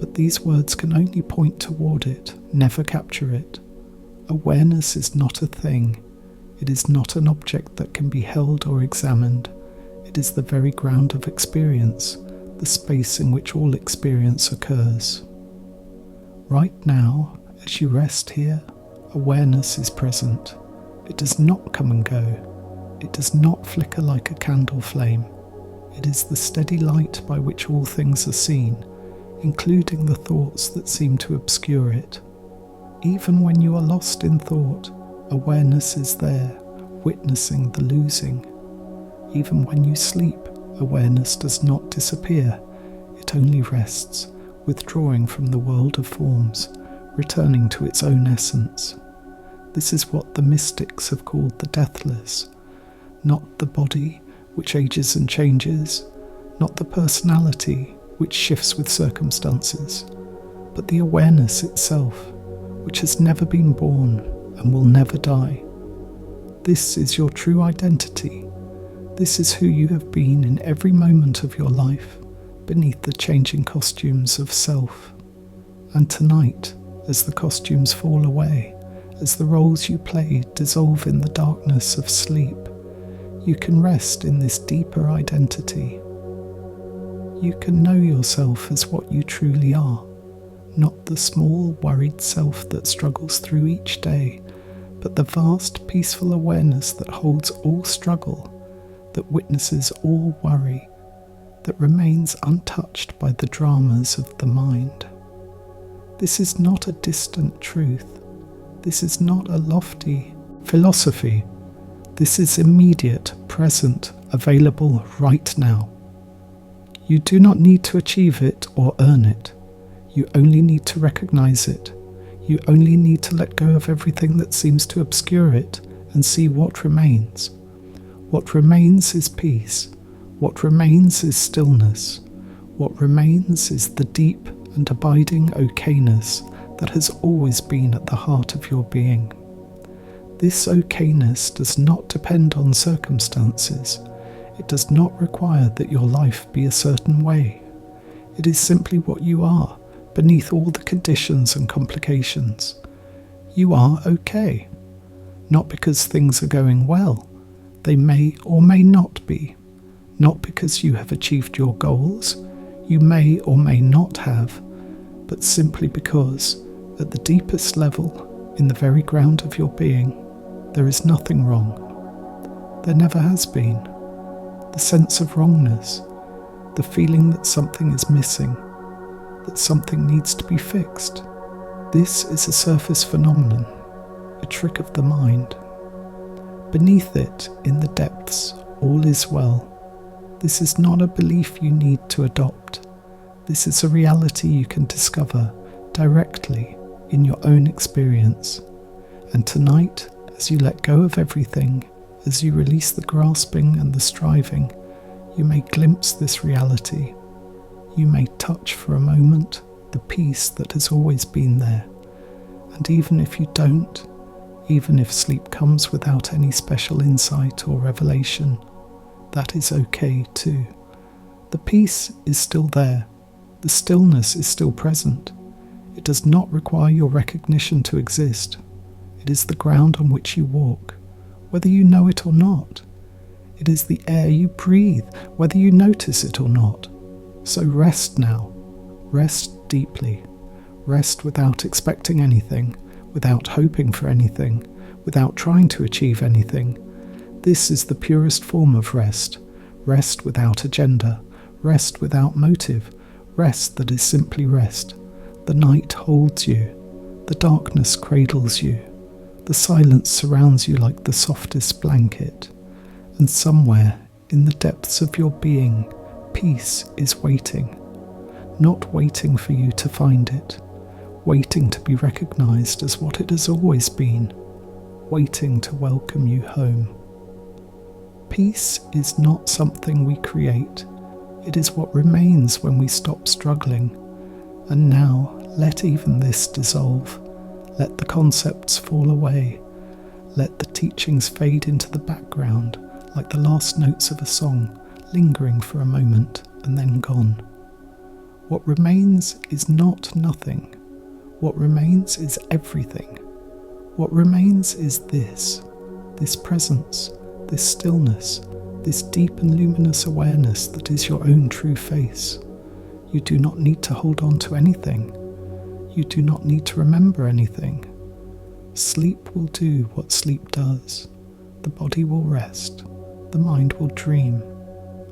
But these words can only point toward it, never capture it. Awareness is not a thing. It is not an object that can be held or examined. It is the very ground of experience, the space in which all experience occurs. Right now, as you rest here, awareness is present. It does not come and go. It does not flicker like a candle flame. It is the steady light by which all things are seen, including the thoughts that seem to obscure it. Even when you are lost in thought, awareness is there, witnessing the losing. Even when you sleep, awareness does not disappear. It only rests, withdrawing from the world of forms, returning to its own essence. This is what the mystics have called the deathless, not the body which ages and changes, not the personality which shifts with circumstances, but the awareness itself, which has never been born and will never die. This is your true identity. This is who you have been in every moment of your life, beneath the changing costumes of self. And tonight, as the costumes fall away, as the roles you play dissolve in the darkness of sleep, you can rest in this deeper identity. You can know yourself as what you truly are, not the small, worried self that struggles through each day, but the vast, peaceful awareness that holds all struggle, that witnesses all worry, that remains untouched by the dramas of the mind. This is not a distant truth. This is not a lofty philosophy. This is immediate, present, available right now. You do not need to achieve it or earn it. You only need to recognize it. You only need to let go of everything that seems to obscure it and see what remains. What remains is peace. What remains is stillness. What remains is the deep and abiding okayness that has always been at the heart of your being. This okayness does not depend on circumstances. It does not require that your life be a certain way. It is simply what you are, beneath all the conditions and complications. You are okay. Not because things are going well. They may or may not be. Not because you have achieved your goals. You may or may not have. But simply because, at the deepest level, in the very ground of your being, there is nothing wrong. There never has been. The sense of wrongness, the feeling that something is missing, that something needs to be fixed. This is a surface phenomenon, a trick of the mind. Beneath it, in the depths, all is well. This is not a belief you need to adopt. This is a reality you can discover directly in your own experience. And tonight, as you let go of everything, as you release the grasping and the striving, you may glimpse this reality. You may touch for a moment the peace that has always been there. And even if you don't, even if sleep comes without any special insight or revelation, that is okay too. The peace is still there. The stillness is still present. It does not require your recognition to exist. It is the ground on which you walk, whether you know it or not. It is the air you breathe, whether you notice it or not. So rest now. Rest deeply. Rest without expecting anything, without hoping for anything, without trying to achieve anything. This is the purest form of rest. Rest without agenda. Rest without motive. Rest that is simply rest. The night holds you. The darkness cradles you. The silence surrounds you like the softest blanket. And somewhere in the depths of your being, peace is waiting. Not waiting for you to find it. Waiting to be recognized as what it has always been. Waiting to welcome you home. Peace is not something we create. It is what remains when we stop struggling. And now, let even this dissolve. Let the concepts fall away. Let the teachings fade into the background, like the last notes of a song, lingering for a moment and then gone. What remains is not nothing. What remains is everything. What remains is this presence, this stillness, this deep and luminous awareness that is your own true face. You do not need to hold on to anything. You do not need to remember anything. Sleep will do what sleep does. The body will rest. The mind will dream.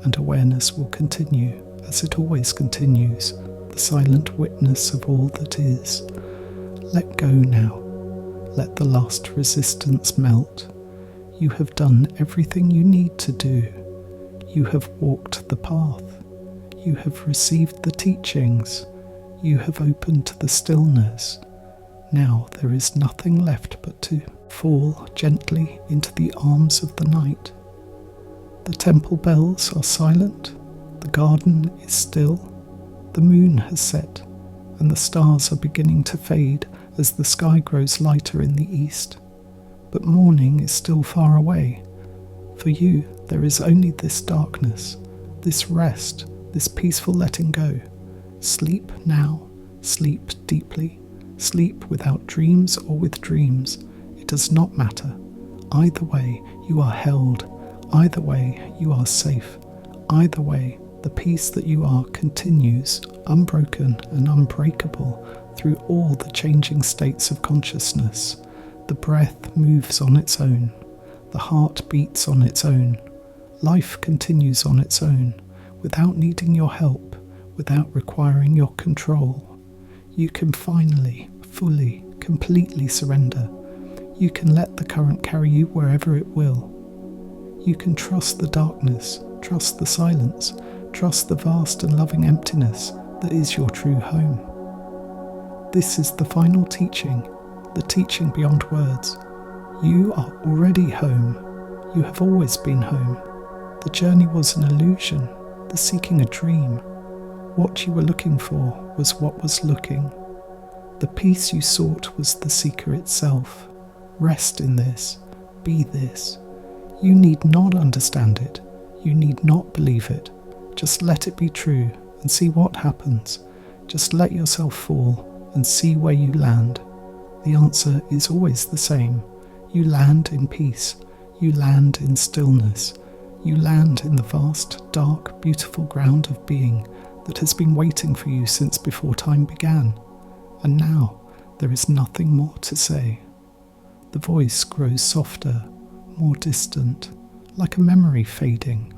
And awareness will continue, as it always continues, the silent witness of all that is. Let go now. Let the last resistance melt. You have done everything you need to do. You have walked the path. You have received the teachings. You have opened the stillness. Now there is nothing left but to fall gently into the arms of the night. The temple bells are silent. The garden is still. The moon has set, and the stars are beginning to fade as the sky grows lighter in the east. But morning is still far away. For you, There is only this darkness, this rest, this peaceful letting go. Sleep now, sleep deeply, sleep without dreams or with dreams. It does not matter. Either way, you are held. Either way, you are safe. Either way, the peace that you are continues, unbroken and unbreakable, through all the changing states of consciousness. The breath moves on its own. The heart beats on its own. Life continues on its own, without needing your help, without requiring your control. You can finally, fully, completely surrender. You can let the current carry you wherever it will. You can trust the darkness, trust the silence, trust the vast and loving emptiness that is your true home. This is the final teaching, the teaching beyond words. You are already home. You have always been home. The journey was an illusion, the seeking a dream. What you were looking for was what was looking. The peace you sought was the seeker itself. Rest in this. Be this. You need not understand it. You need not believe it. Just let it be true and see what happens. Just let yourself fall and see where you land. The answer is always the same. You land in peace. You land in stillness. You land in the vast, dark, beautiful ground of being that has been waiting for you since before time began. And now there is nothing more to say. The voice grows softer, more distant, like a memory fading.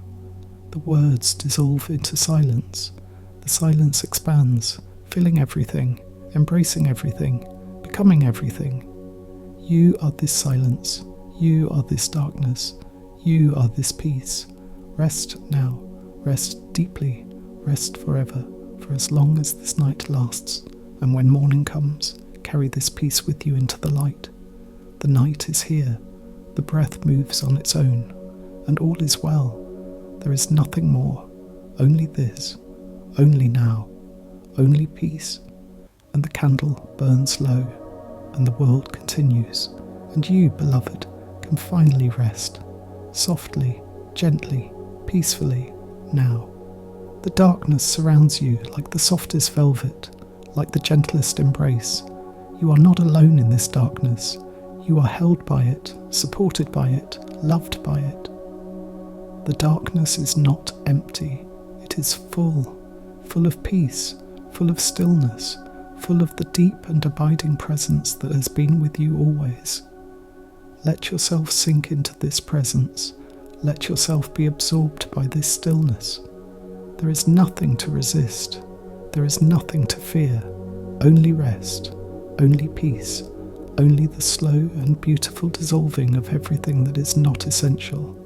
The words dissolve into silence. The silence expands, filling everything, embracing everything, becoming everything. You are this silence. You are this darkness. You are this peace. Rest now. Rest deeply. Rest forever, for as long as this night lasts. And when morning comes, carry this peace with you into the light. The night is here. The breath moves on its own. And all is well. There is nothing more. Only this. Only now. Only peace. And the candle burns low. And the world continues. And you, beloved, can finally rest. Softly, gently, peacefully, now. The darkness surrounds you like the softest velvet, like the gentlest embrace. You are not alone in this darkness. You are held by it, supported by it, loved by it. The darkness is not empty. It is full, full of peace, full of stillness, full of the deep and abiding presence that has been with you always. Let yourself sink into this presence. Let yourself be absorbed by this stillness. There is nothing to resist. There is nothing to fear. Only rest, only peace, only the slow and beautiful dissolving of everything that is not essential.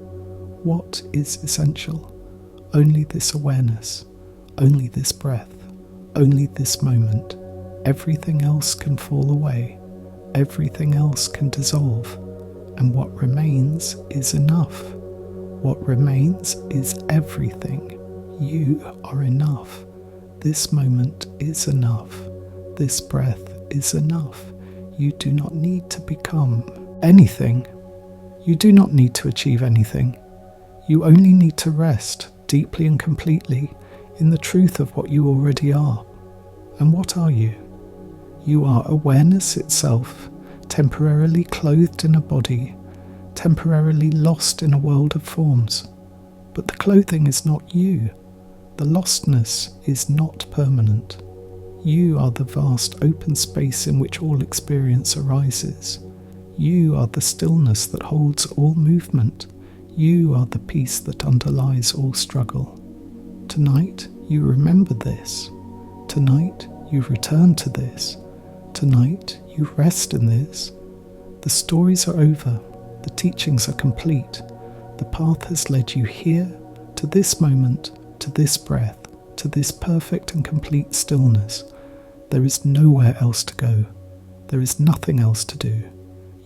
What is essential? Only this awareness, only this breath, only this moment. Everything else can fall away. Everything else can dissolve. And what remains is enough. What remains is everything. You are enough. This moment is enough. This breath is enough. You do not need to become anything. You do not need to achieve anything. You only need to rest deeply and completely in the truth of what you already are. And what are you? You are awareness itself, temporarily clothed in a body, temporarily lost in a world of forms. But the clothing is not you. The lostness is not permanent. You are the vast open space in which all experience arises. You are the stillness that holds all movement. You are the peace that underlies all struggle. Tonight you remember this. Tonight you return to this. Tonight you rest in this. The stories are over. The teachings are complete. The path has led you here, to this moment, to this breath, to this perfect and complete stillness. There is nowhere else to go. There is nothing else to do.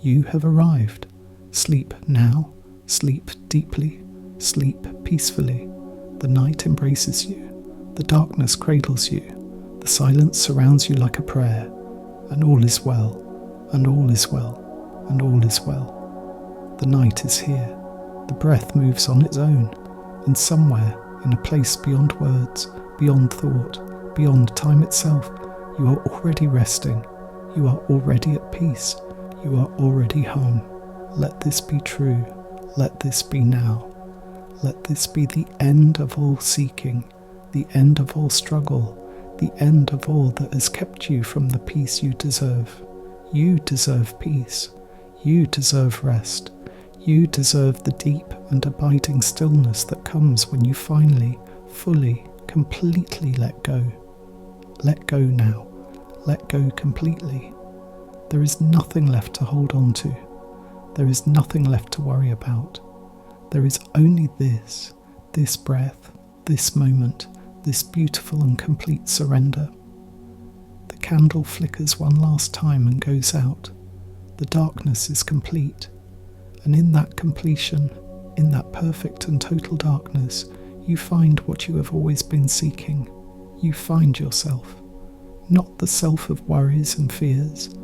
You have arrived. Sleep now. Sleep deeply. Sleep peacefully. The night embraces you. The darkness cradles you. The silence surrounds you like a prayer. And all is well. And all is well. And all is well. The night is here. The breath moves on its own, and somewhere, in a place beyond words, beyond thought, beyond time itself, you are already resting. You are already at peace. You are already home. Let this be true. Let this be now. Let this be the end of all seeking, the end of all struggle, the end of all that has kept you from the peace you deserve. You deserve peace. You deserve rest. You deserve the deep and abiding stillness that comes when you finally, fully, completely let go. Let go now. Let go completely. There is nothing left to hold on to. There is nothing left to worry about. There is only this breath, this moment, this beautiful and complete surrender. The candle flickers one last time and goes out. The darkness is complete. And in that completion, in that perfect and total darkness, you find what you have always been seeking. You find yourself. Not the self of worries and fears,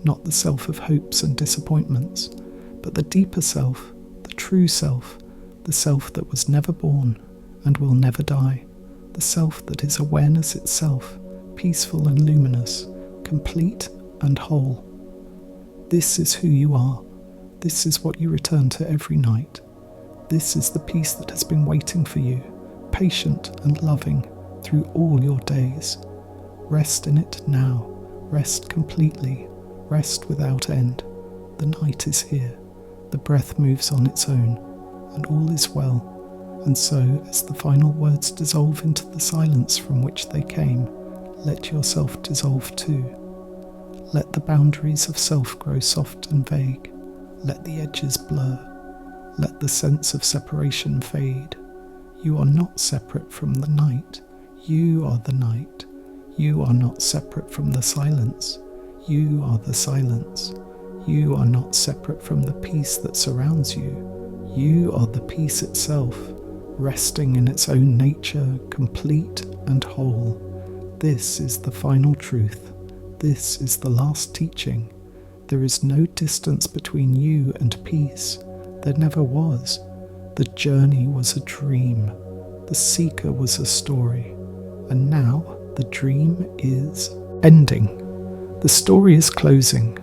not the self of hopes and disappointments, but the deeper self, the true self, the self that was never born and will never die, the self that is awareness itself, peaceful and luminous, complete and whole. This is who you are. This is what you return to every night. This is the peace that has been waiting for you, patient and loving through all your days. Rest in it now. Rest completely. Rest without end. The night is here. The breath moves on its own, and all is well. And so, as the final words dissolve into the silence from which they came, let yourself dissolve too. Let the boundaries of self grow soft and vague. Let the edges blur. Let the sense of separation fade. You are not separate from the night. You are the night. You are not separate from the silence. You are the silence. You are not separate from the peace that surrounds you. You are the peace itself, resting in its own nature, complete and whole. This is the final truth. This is the last teaching. There is no distance between you and peace. There never was. The journey was a dream. The seeker was a story. And now the dream is ending. The story is closing,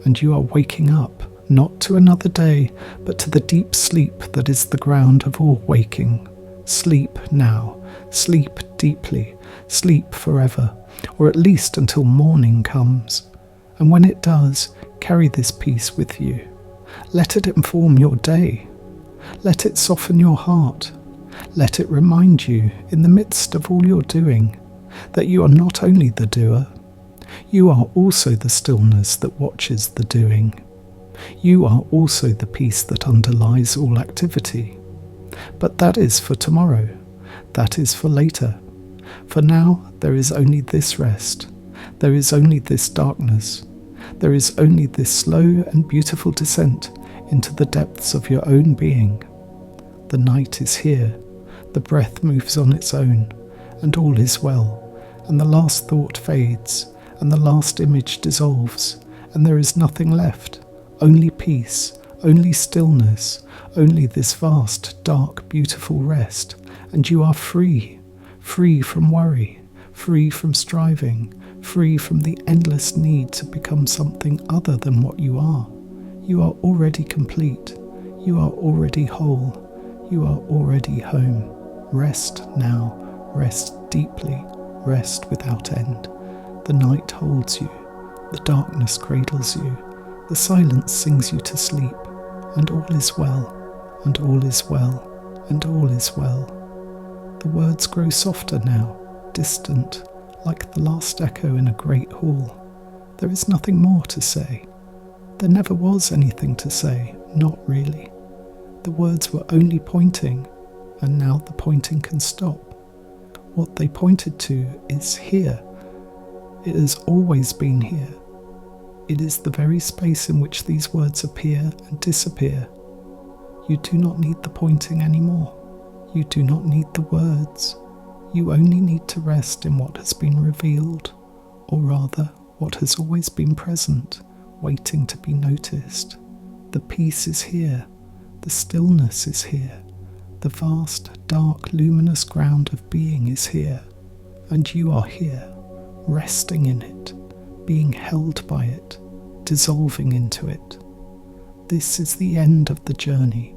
and you are waking up, not to another day, but to the deep sleep that is the ground of all waking. Sleep now. Sleep deeply. Sleep forever, or at least until morning comes. And when it does, carry this peace with you. Let it inform your day. Let it soften your heart. Let it remind you, in the midst of all you're doing, that you are not only the doer, you are also the stillness that watches the doing. You are also the peace that underlies all activity. But that is for tomorrow. That is for later. For now, there is only this rest. There is only this darkness. There is only this slow and beautiful descent into the depths of your own being. The night is here. The breath moves on its own, and all is well. And the last thought fades, and the last image dissolves, and there is nothing left. Only peace, only stillness, only this vast, dark, beautiful rest. And you are free. Free from worry, free from striving, free from the endless need to become something other than what you are. You are already complete. You are already whole. You are already home. Rest now. Rest deeply. Rest without end. The night holds you. The darkness cradles you. The silence sings you to sleep. And all is well. And all is well. And all is well. The words grow softer now, distant, like the last echo in a great hall. There is nothing more to say. There never was anything to say, not really. The words were only pointing, and now the pointing can stop. What they pointed to is here. It has always been here. It is the very space in which these words appear and disappear. You do not need the pointing anymore. You do not need the words. You only need to rest in what has been revealed, or rather, what has always been present, waiting to be noticed. The peace is here. The stillness is here. The vast, dark, luminous ground of being is here, and you are here, resting in it, being held by it, dissolving into it. This is the end of the journey.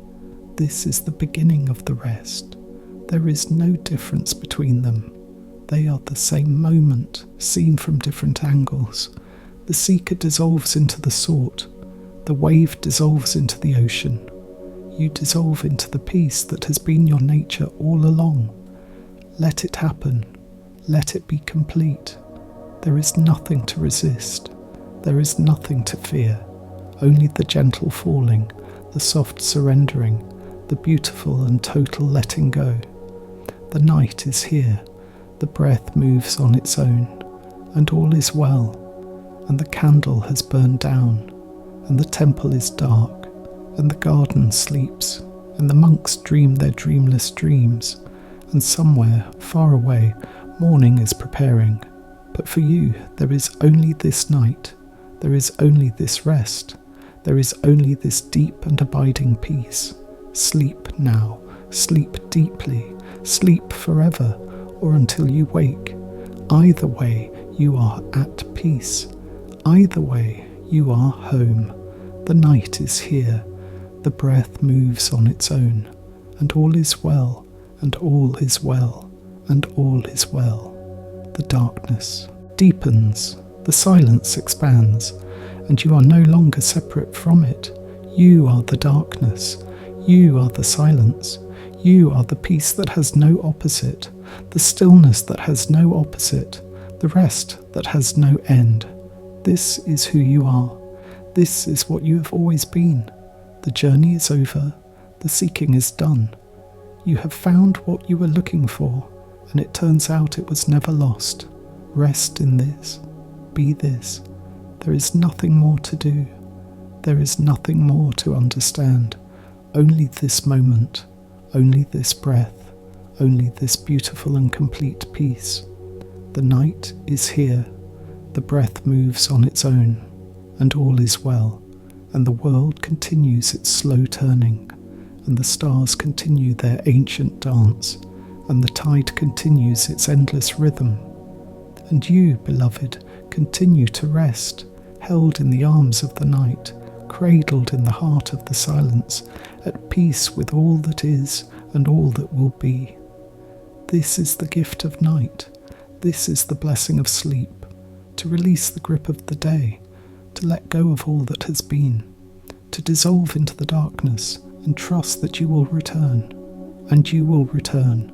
This is the beginning of the rest. There is no difference between them. They are the same moment, seen from different angles. The seeker dissolves into the sought. The wave dissolves into the ocean. You dissolve into the peace that has been your nature all along. Let it happen. Let it be complete. There is nothing to resist. There is nothing to fear. Only the gentle falling, the soft surrendering, the beautiful and total letting go. The night is here. The breath moves on its own, and all is well. And the candle has burned down, and the temple is dark, and the garden sleeps, and the monks dream their dreamless dreams, and somewhere, far away, morning is preparing. But for you, there is only this night, there is only this rest, there is only this deep and abiding peace. Sleep now, sleep deeply, sleep forever, or until you wake. Either way, you are at peace. Either way, you are home. The night is here. The breath moves on its own, and all is well, and all is well, and all is well. The darkness deepens, the silence expands, and you are no longer separate from it. You are the darkness. You are the silence. You are the peace that has no opposite, the stillness that has no opposite, the rest that has no end. This is who you are. This is what you have always been. The journey is over. The seeking is done. You have found what you were looking for, and it turns out it was never lost. Rest in this. Be this. There is nothing more to do. There is nothing more to understand. Only this moment. Only this breath. Only this beautiful and complete peace. The night is here. The breath moves on its own, and all is well, and the world continues its slow turning, and the stars continue their ancient dance, and the tide continues its endless rhythm. And you, beloved, continue to rest, held in the arms of the night, cradled in the heart of the silence, at peace with all that is and all that will be. This is the gift of night. This is the blessing of sleep. To release the grip of the day, to let go of all that has been, to dissolve into the darkness and trust that you will return. And you will return.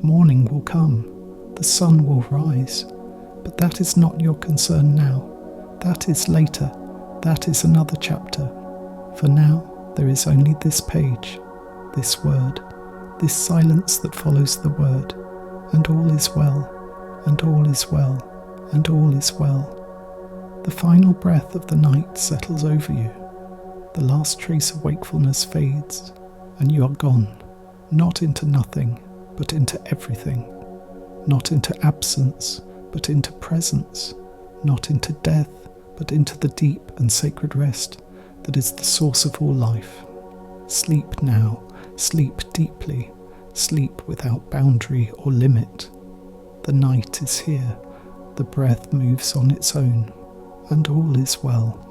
Morning will come. The sun will rise. But that is not your concern now. That is later. That is another chapter. For now, there is only this page, this word, this silence that follows the word, and all is well, and all is well, and all is well. The final breath of the night settles over you. The last trace of wakefulness fades, and you are gone, not into nothing, but into everything. Not into absence, but into presence. Not into death, but into the deep and sacred rest that is the source of all life. Sleep now, sleep deeply, sleep without boundary or limit. The night is here, the breath moves on its own, and all is well.